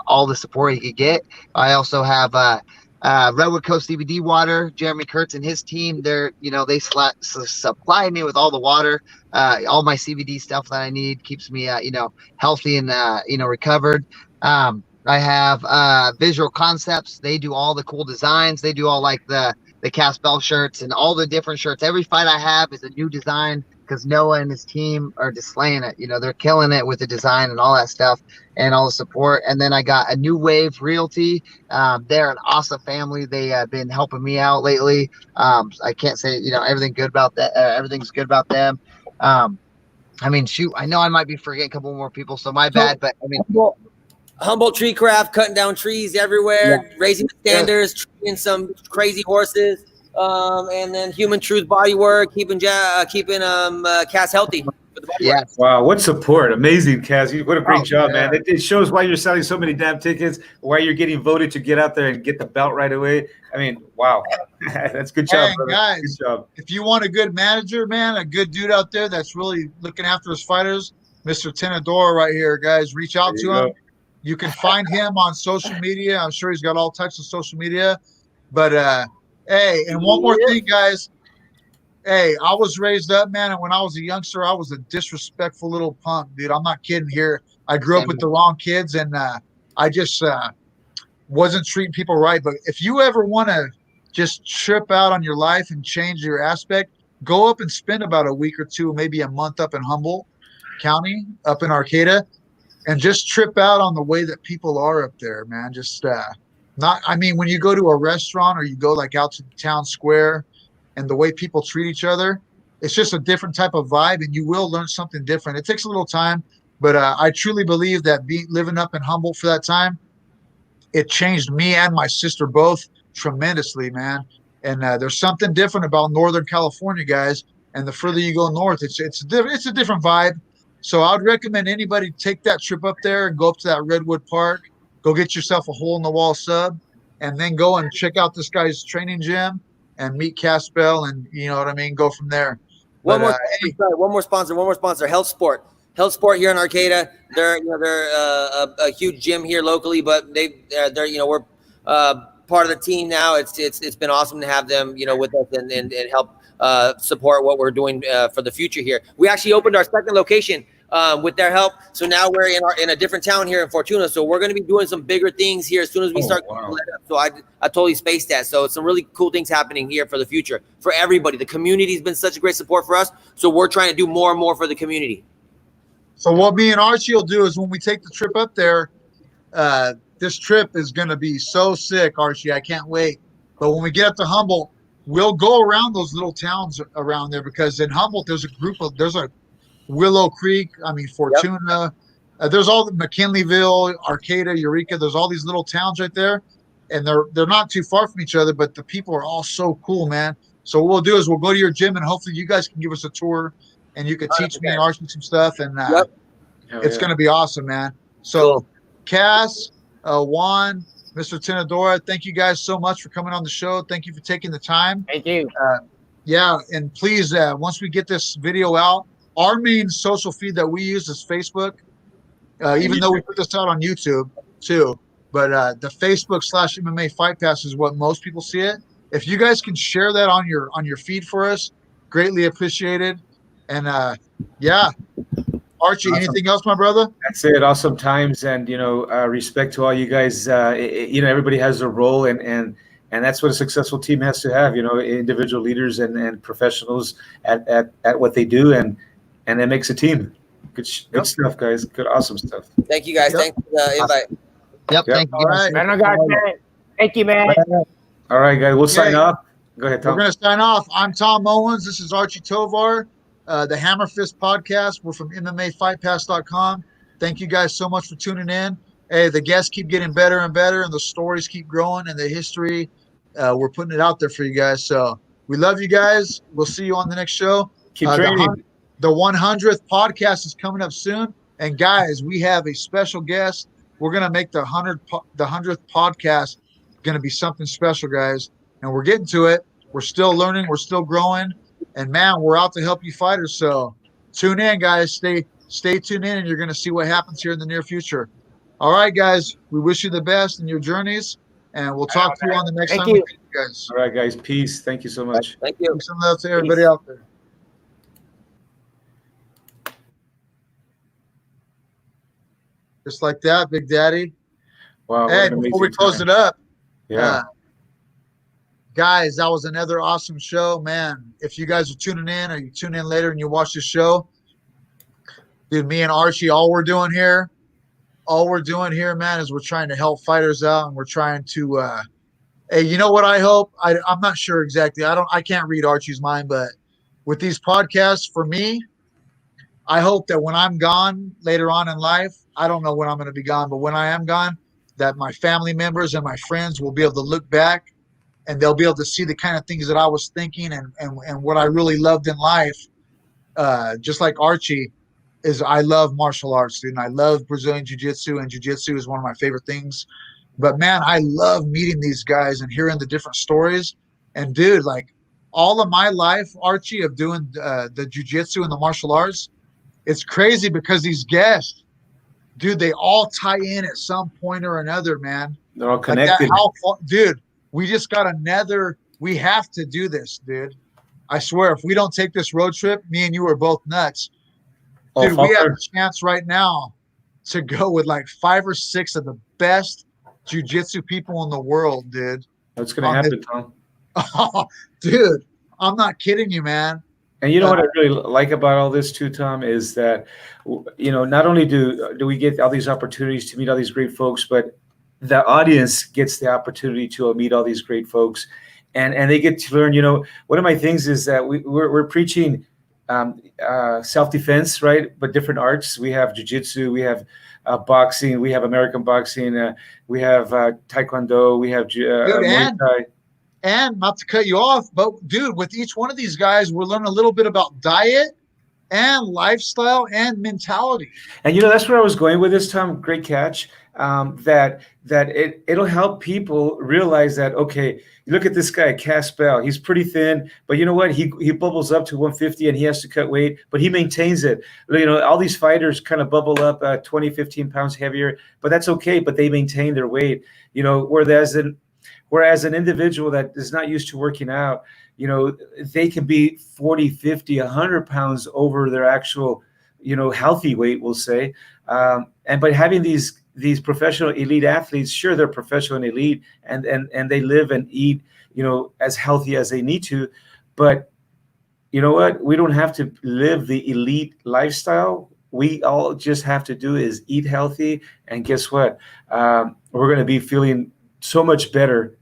all the support he could get. I also have, Redwood Coast CBD water. Jeremy Kurtz and his team, they supply me with all the water, all my CBD stuff that I need, keeps me, healthy and, recovered. I have Visual Concepts. They do all the cool designs. They do all like the Cass Bell shirts and all the different shirts. Every fight I have is a new design, because Noah and his team are just slaying it. They're killing it with the design and all that stuff and all the support. And then I got a New Wave Realty. They're an awesome family. They have been helping me out lately. I can't say, everything's good about that. Everything's good about them. I know I might be forgetting a couple more people, so my bad. But Humboldt Tree Craft, cutting down trees everywhere, raising the standards, treating some crazy horses. And then Human Truth Bodywork, keeping Cass healthy. Yes. Wow, what support. Amazing, Cass. What a great job, man. It shows why you're selling so many damn tickets, why you're getting voted to get out there and get the belt right away. Wow. That's good job, brother. Guys, good job. If you want a good manager, man, a good dude out there that's really looking after his fighters, Mr. Tenador right here, guys, reach out to him. You can find him on social media. I'm sure he's got all types of social media. But, hey, and one more thing, guys. Hey, I was raised up, man, and when I was a youngster, I was a disrespectful little punk, dude. I'm not kidding here. I grew up with the wrong kids, and I just wasn't treating people right. But if you ever want to just trip out on your life and change your aspect, go up and spend about a week or two, maybe a month up in Humboldt County, up in Arcata, and just trip out on the way that people are up there, man. Just when you go to a restaurant or you go like out to the town square and the way people treat each other, it's just a different type of vibe, and you will learn something different. It takes a little time, but I truly believe that living up in Humboldt for that time, it changed me and my sister both tremendously, man. And there's something different about Northern California, guys. And the further you go north, it's a different vibe. So I'd recommend anybody take that trip up there and go up to that Redwood Park, go get yourself a hole-in-the-wall sub, and then go and check out this guy's training gym and meet Cass Bell, and go from there. One more sponsor, Health Sport here in Arcata. They're a huge gym here locally, but we're part of the team now. It's been awesome to have them, with us and help support what we're doing for the future here. We actually opened our second location with their help. So now we're in a different town here in Fortuna. So we're going to be doing some bigger things here as soon as we start. Wow. So I totally spaced that. So some really cool things happening here for the future for everybody. The community's been such a great support for us. So we're trying to do more and more for the community. So what me and Archie will do is when we take the trip up there, this trip is going to be so sick, Archie. I can't wait. But when we get up to Humboldt, we'll go around those little towns around there, because in Humboldt, there's a Willow Creek. I mean, Fortuna. Yep. There's all the McKinleyville, Arcata, Eureka. There's all these little towns right there, and they're not too far from each other, but the people are all so cool, man. So what we'll do is we'll go to your gym, and hopefully you guys can give us a tour, and you can teach me and Archie some stuff, and it's going to be awesome, man. So Cass, Juan, Mr. Tenadora, thank you guys so much for coming on the show. Thank you for taking the time. Thank you. Yeah, and please, once we get this video out, our main social feed that we use is Facebook, even though we put this out on YouTube too. But the Facebook/MMA Fight Pass is what most people see it. If you guys can share that on your feed for us, greatly appreciated. And yeah, Archie, awesome. Anything else, my brother? That's it. Awesome times, and respect to all you guys. Everybody has their role, and that's what a successful team has to have. Individual leaders and professionals at what they do, and it makes a team. Good stuff, guys. Good, awesome stuff. Thank you, guys. Thanks for the invite. Yep. Thank you. All right. Thank you, man. All right, guys. We'll sign off. Go ahead, Tom. We're going to sign off. I'm Tom Owens. This is Archie Tovar, the HAMMERFIST podcast. We're from MMAFightPass.com. Thank you guys so much for tuning in. Hey, the guests keep getting better and better, and the stories keep growing, and the history, we're putting it out there for you guys. So we love you guys. We'll see you on the next show. Keep training. The 100th podcast is coming up soon. And guys, we have a special guest. We're going to make the 100th podcast going to be something special, guys. And we're getting to it. We're still learning. We're still growing. And, man, we're out to help you fighters. So tune in, guys. Stay tuned in, and you're going to see what happens here in the near future. All right, guys. We wish you the best in your journeys. And we'll talk to you on the next time. You guys. All right, guys. Peace. Thank you so much. Thank you. Some love to everybody out there. Just like that, Big Daddy. Wow. Hey, before we close it up, guys, that was another awesome show, man. If you guys are tuning in, or you tune in later and you watch the show, dude, me and Archie, all we're doing here, man, is we're trying to help fighters out, and we're trying to. Hey, you know what I hope? I'm not sure exactly. I can't read Archie's mind, but with these podcasts, for me, I hope that when I'm gone later on in life, I don't know when I'm going to be gone, but when I am gone, that my family members and my friends will be able to look back, and they'll be able to see the kind of things that I was thinking and what I really loved in life. Just like Archie, is I love martial arts, dude. And I love Brazilian Jiu-Jitsu, and Jiu-Jitsu is one of my favorite things. But, man, I love meeting these guys and hearing the different stories. And, dude, like all of my life, Archie, of doing the Jiu-Jitsu and the martial arts, it's crazy because these guests, dude, they all tie in at some point or another, man. They're all connected. Dude, we just got we have to do this, dude. I swear, if we don't take this road trip, me and you are both nuts. Dude, we have a chance right now to go with like 5 or 6 of the best jiu-jitsu people in the world, dude. What's going to happen, Tom? Oh, dude, I'm not kidding you, man. And you know what I really like about all this too, Tom, is that, not only do we get all these opportunities to meet all these great folks, but the audience gets the opportunity to meet all these great folks, and they get to learn. One of my things is that we're preaching self-defense, right? But different arts. We have jiu-jitsu, we have boxing, we have American boxing, we have taekwondo, we have Muay Thai. And not to cut you off, but dude, with each one of these guys, we're learning a little bit about diet and lifestyle and mentality. And that's where I was going with this, Tom. Great catch. That it'll help people realize that, okay, you look at this guy, Cass Bell, he's pretty thin, but you know what? He bubbles up to 150 and he has to cut weight, but he maintains it. All these fighters kind of bubble up 20, 15 pounds heavier, but that's okay. But they maintain their weight, whereas Whereas an individual that is not used to working out, you know, they can be 40, 50, 100 pounds over their actual, you know, healthy weight, we'll say. And by having these professional elite athletes, sure, they're professional and elite, and they live and eat, you know, as healthy as they need to. But you know what? We don't have to live the elite lifestyle. We all just have to do is eat healthy. And guess what? We're going to be feeling so much better,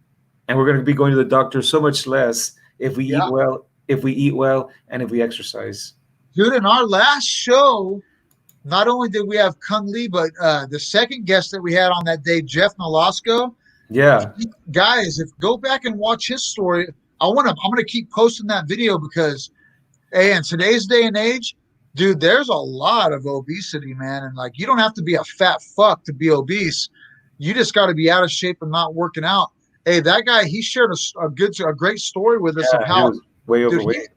and we're going to be going to the doctor so much less if we eat well, and if we exercise. Dude, in our last show, not only did we have Kung Lee, but the second guest that we had on that day, Jeff Nolasco. Yeah. Guys, if go back and watch his story, I'm gonna keep posting that video because, hey, in today's day and age, dude, there's a lot of obesity, man. And like, you don't have to be a fat fuck to be obese. You just got to be out of shape and not working out. Hey, that guy, he shared a great story with us of how way overweight.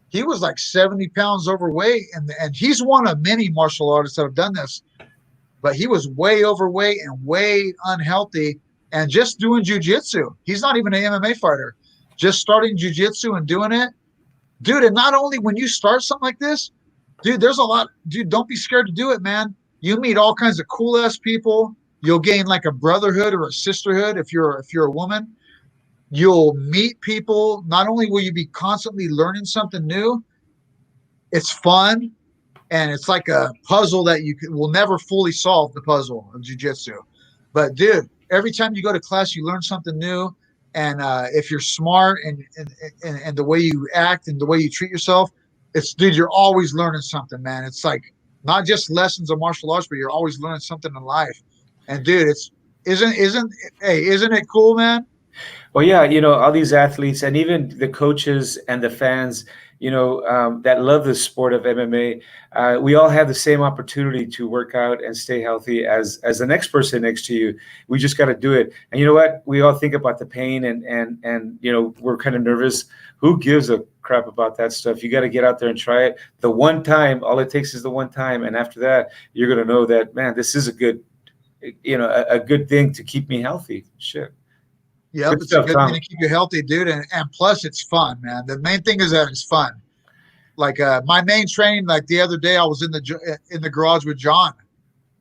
He was like 70 pounds overweight, and he's one of many martial artists that have done this. But he was way overweight and way unhealthy, and just doing jujitsu. He's not even an MMA fighter. Just starting jujitsu and doing it, dude. And not only when you start something like this, dude, there's a lot. Dude, don't be scared to do it, man. You meet all kinds of cool ass people. You'll gain like a brotherhood or a sisterhood if you're a woman. You'll meet people. Not only will you be constantly learning something new, it's fun, and it's like a puzzle that will never fully solve the puzzle of jiu-jitsu. But dude, every time you go to class, you learn something new. And if you're smart and the way you act and the way you treat yourself, dude, you're always learning something, man. It's like not just lessons of martial arts, but you're always learning something in life. And dude, isn't it cool, man? Well, yeah, you know, all these athletes and even the coaches and the fans, you know, that love the sport of MMA, we all have the same opportunity to work out and stay healthy as the next person next to you. We just got to do it. And you know what? We all think about the pain and you know, we're kind of nervous. Who gives a crap about that stuff? You got to get out there and try it. The one time, all it takes is the one time. And after that, you're going to know that, man, this is a good thing to keep me healthy. Shit. Yeah, it's a good thing to keep you healthy, dude. And plus it's fun, man. The main thing is that it's fun. Like my main training, like the other day, I was in the garage with John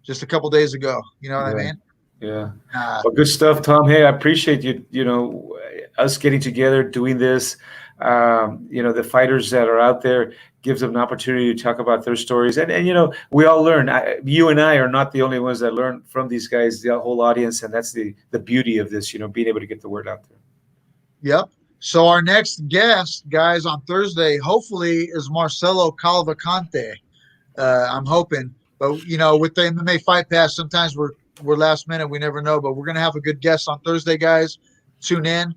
just a couple days ago. You know what I mean? Yeah. Well, good stuff, Tom. Hey, I appreciate you, you know, us getting together, doing this. You know, the fighters that are out there, gives them an opportunity to talk about their stories. And you know, we all learn. You and I are not the only ones that learn from these guys, the whole audience. And that's the beauty of this, you know, being able to get the word out there. Yep. So our next guest, guys, on Thursday, hopefully is Marcelo Cavalcante. I'm hoping. But, you know, with the MMA Fight Pass, sometimes we're last minute. We never know. But we're going to have a good guest on Thursday, guys. Tune in.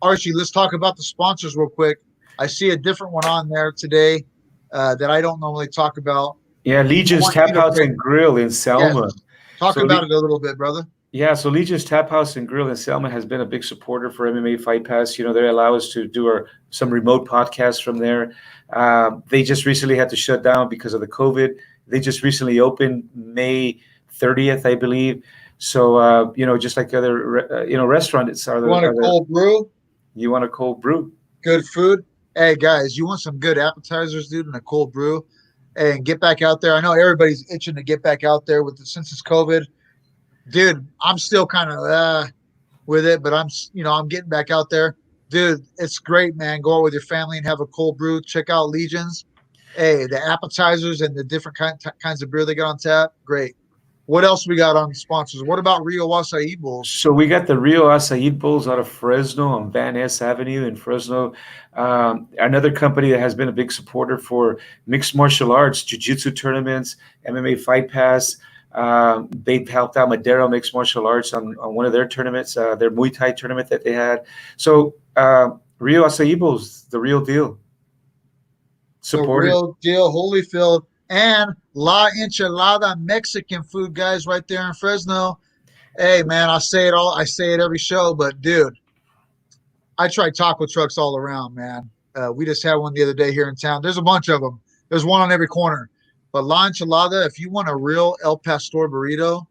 Archie, let's talk about the sponsors real quick. I see a different one on there today that I don't normally talk about. Yeah, Legion's Tap House and Grill in Selma. Yes. Talk about it a little bit, brother. Yeah, so Legion's Tap House and Grill in Selma has been a big supporter for MMA Fight Pass. You know, they allow us to do some remote podcasts from there. They just recently had to shut down because of the COVID. They just recently opened May 30th, I believe. So, you know, just like other, you know, restaurants. You want a cold brew? You want a cold brew? Good food? Hey, guys, you want some good appetizers, dude, and a cold brew? Hey, and get back out there. I know everybody's itching to get back out there since it's COVID. Dude, I'm still kind of with it, but I'm getting back out there. Dude, it's great, man. Go out with your family and have a cold brew. Check out Legions. Hey, the appetizers and the different kinds of beer they got on tap. Great. What else we got on the sponsors? What about Rio Acai Bowls? So we got the Rio Acai Bowls out of Fresno on Van Ness Avenue in Fresno. Another company that has been a big supporter for mixed martial arts, jiu-jitsu tournaments, MMA Fight Pass. They helped out Madero Mixed Martial Arts on one of their tournaments, their Muay Thai tournament that they had. So Rio Acai Bowls, the real deal. Supported. The real deal, Holyfield. And La Enchilada Mexican food, guys, right there in Fresno. Hey, man, I say it every show, but dude, I try taco trucks all around, man. We just had one the other day here in town. There's a bunch of them. There's one on every corner. But La Enchilada, if you want a real El Pastor burrito,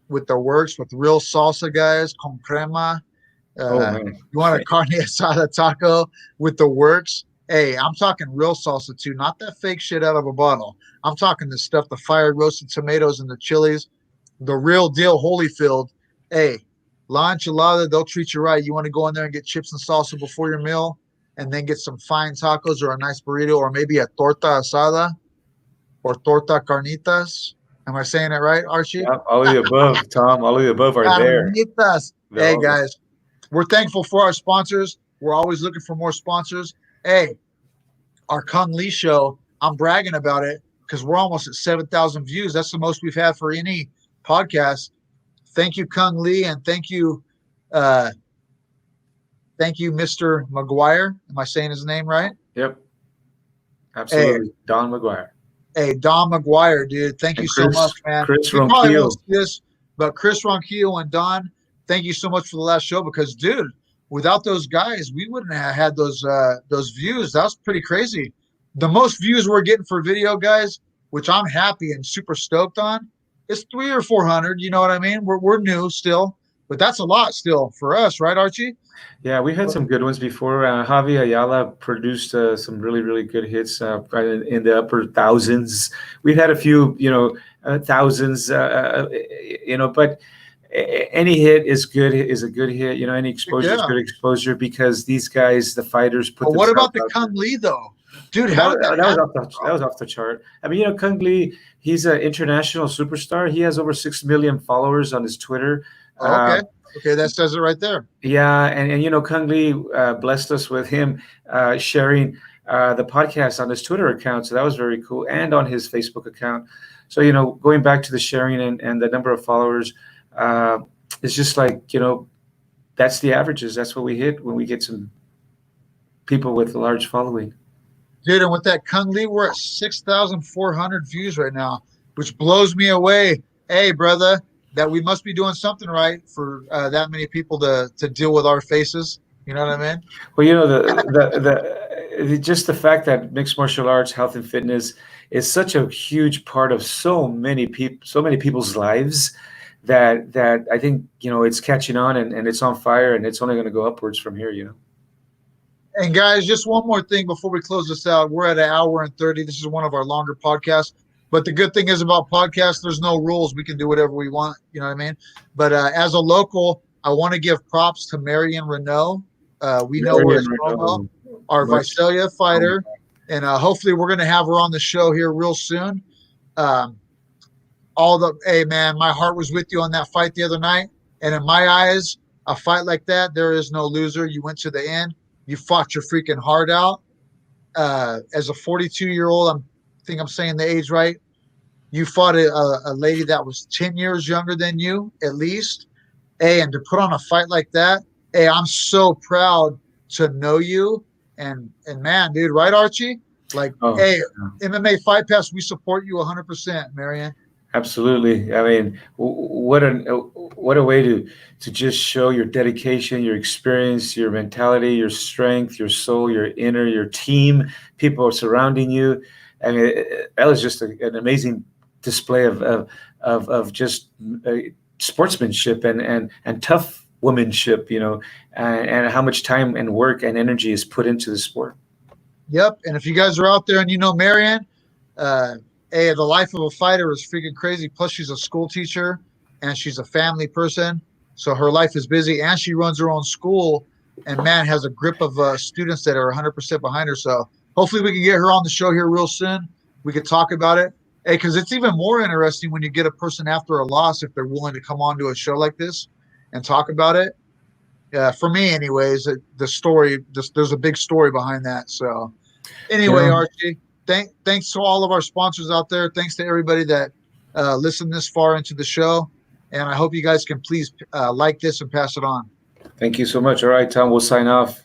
with the works with real salsa, guys, con crema. Oh man, You want a carne asada taco with the works? Hey, I'm talking real salsa too, not that fake shit out of a bottle. I'm talking the stuff, the fired roasted tomatoes and the chilies, the real deal Holyfield. Hey, La Enchilada, they'll treat you right. You want to go in there and get chips and salsa before your meal and then get some fine tacos or a nice burrito or maybe a torta asada or torta carnitas. Am I saying it right, Archie? yeah, all of the above, Tom. All of the above are there. Carnitas. They're Hey, all there. guys, we're thankful for our sponsors. We're always looking for more sponsors. Hey, our Kung Lee show, I'm bragging about it because we're almost at 7,000 views. That's the most we've had for any podcast. Thank you, Kung Lee, and thank you, Mr. McGuire. Am I saying his name right? Yep, absolutely. Don McGuire. Hey, Don McGuire, dude. Thank you so much, man. Chris You probably Ronquillo. won't see this, but Chris Ronquillo and Don, thank you so much for the last show because, dude, without those guys, we wouldn't have had those views. That was pretty crazy. The most views we're getting for video, guys, which I'm happy and super stoked on, is 300 or 400. You know what I mean? We're new still, but that's a lot still for us, right, Archie? Yeah, we had some good ones before. Javi Ayala produced some really, really good hits in the upper thousands. We've had a few, thousands, but any hit is good. Is a good hit. Any exposure is good exposure because these guys, the fighters, put. But what about the themselves out Kung there. Lee though, dude? How did that was happen? that was off the chart. I mean, Kung Lee, he's an international superstar. He has over 6 million followers on his Twitter. Oh, okay, that says it right there. Yeah, and Kung Lee blessed us with him sharing the podcast on his Twitter account, so that was very cool, and on his Facebook account. So going back to the sharing and the number of followers, it's just like that's the averages. That's what we hit when we get some people with a large following. Dude, and with that Kung Lee, we're at 6,400 views right now, which blows me away. Hey, brother, that we must be doing something right for that many people to deal with our faces. You know what I mean? Well, just the fact that mixed martial arts, health and fitness is such a huge part of so many people's lives that I think it's catching on and it's on fire and it's only going to go upwards from here. And guys, just one more thing before we close this out. We're at 1:30. This is one of our longer podcasts. But the good thing is about podcasts, there's no rules. We can do whatever we want. You know what I mean? But as a local, I want to give props to Marion Renault. We know her as Momo, our Visalia fighter. And hopefully we're going to have her on the show here real soon. Hey, man, my heart was with you on that fight the other night. And in my eyes, a fight like that, there is no loser. You went to the end. You fought your freaking heart out. As a 42-year-old, I think I'm saying the age right. You fought a lady that was 10 years younger than you, at least. Hey, and to put on a fight like that, hey, I'm so proud to know you. And man, dude, right, Archie? Hey, MMA Fight Pass, we support you 100%, Marianne. Absolutely. I mean, what a way to just show your dedication, your experience, your mentality, your strength, your soul, your inner, your team, people are surrounding you. I mean, that was just an amazing display of just sportsmanship and tough womanship, and how much time and work and energy is put into the sport. Yep. And if you guys are out there and Marianne, hey, the life of a fighter is freaking crazy. Plus, she's a school teacher and she's a family person. So her life is busy and she runs her own school and, man, has a grip of students that are 100% behind her. So hopefully we can get her on the show here real soon. We could talk about it. Hey, because it's even more interesting when you get a person after a loss if they're willing to come on to a show like this and talk about it. For me, anyways, the story, there's a big story behind that. So anyway, Archie. Thanks to all of our sponsors out there. Thanks to everybody that listened this far into the show. And I hope you guys can please like this and pass it on. Thank you so much. All right, Tom, we'll sign off.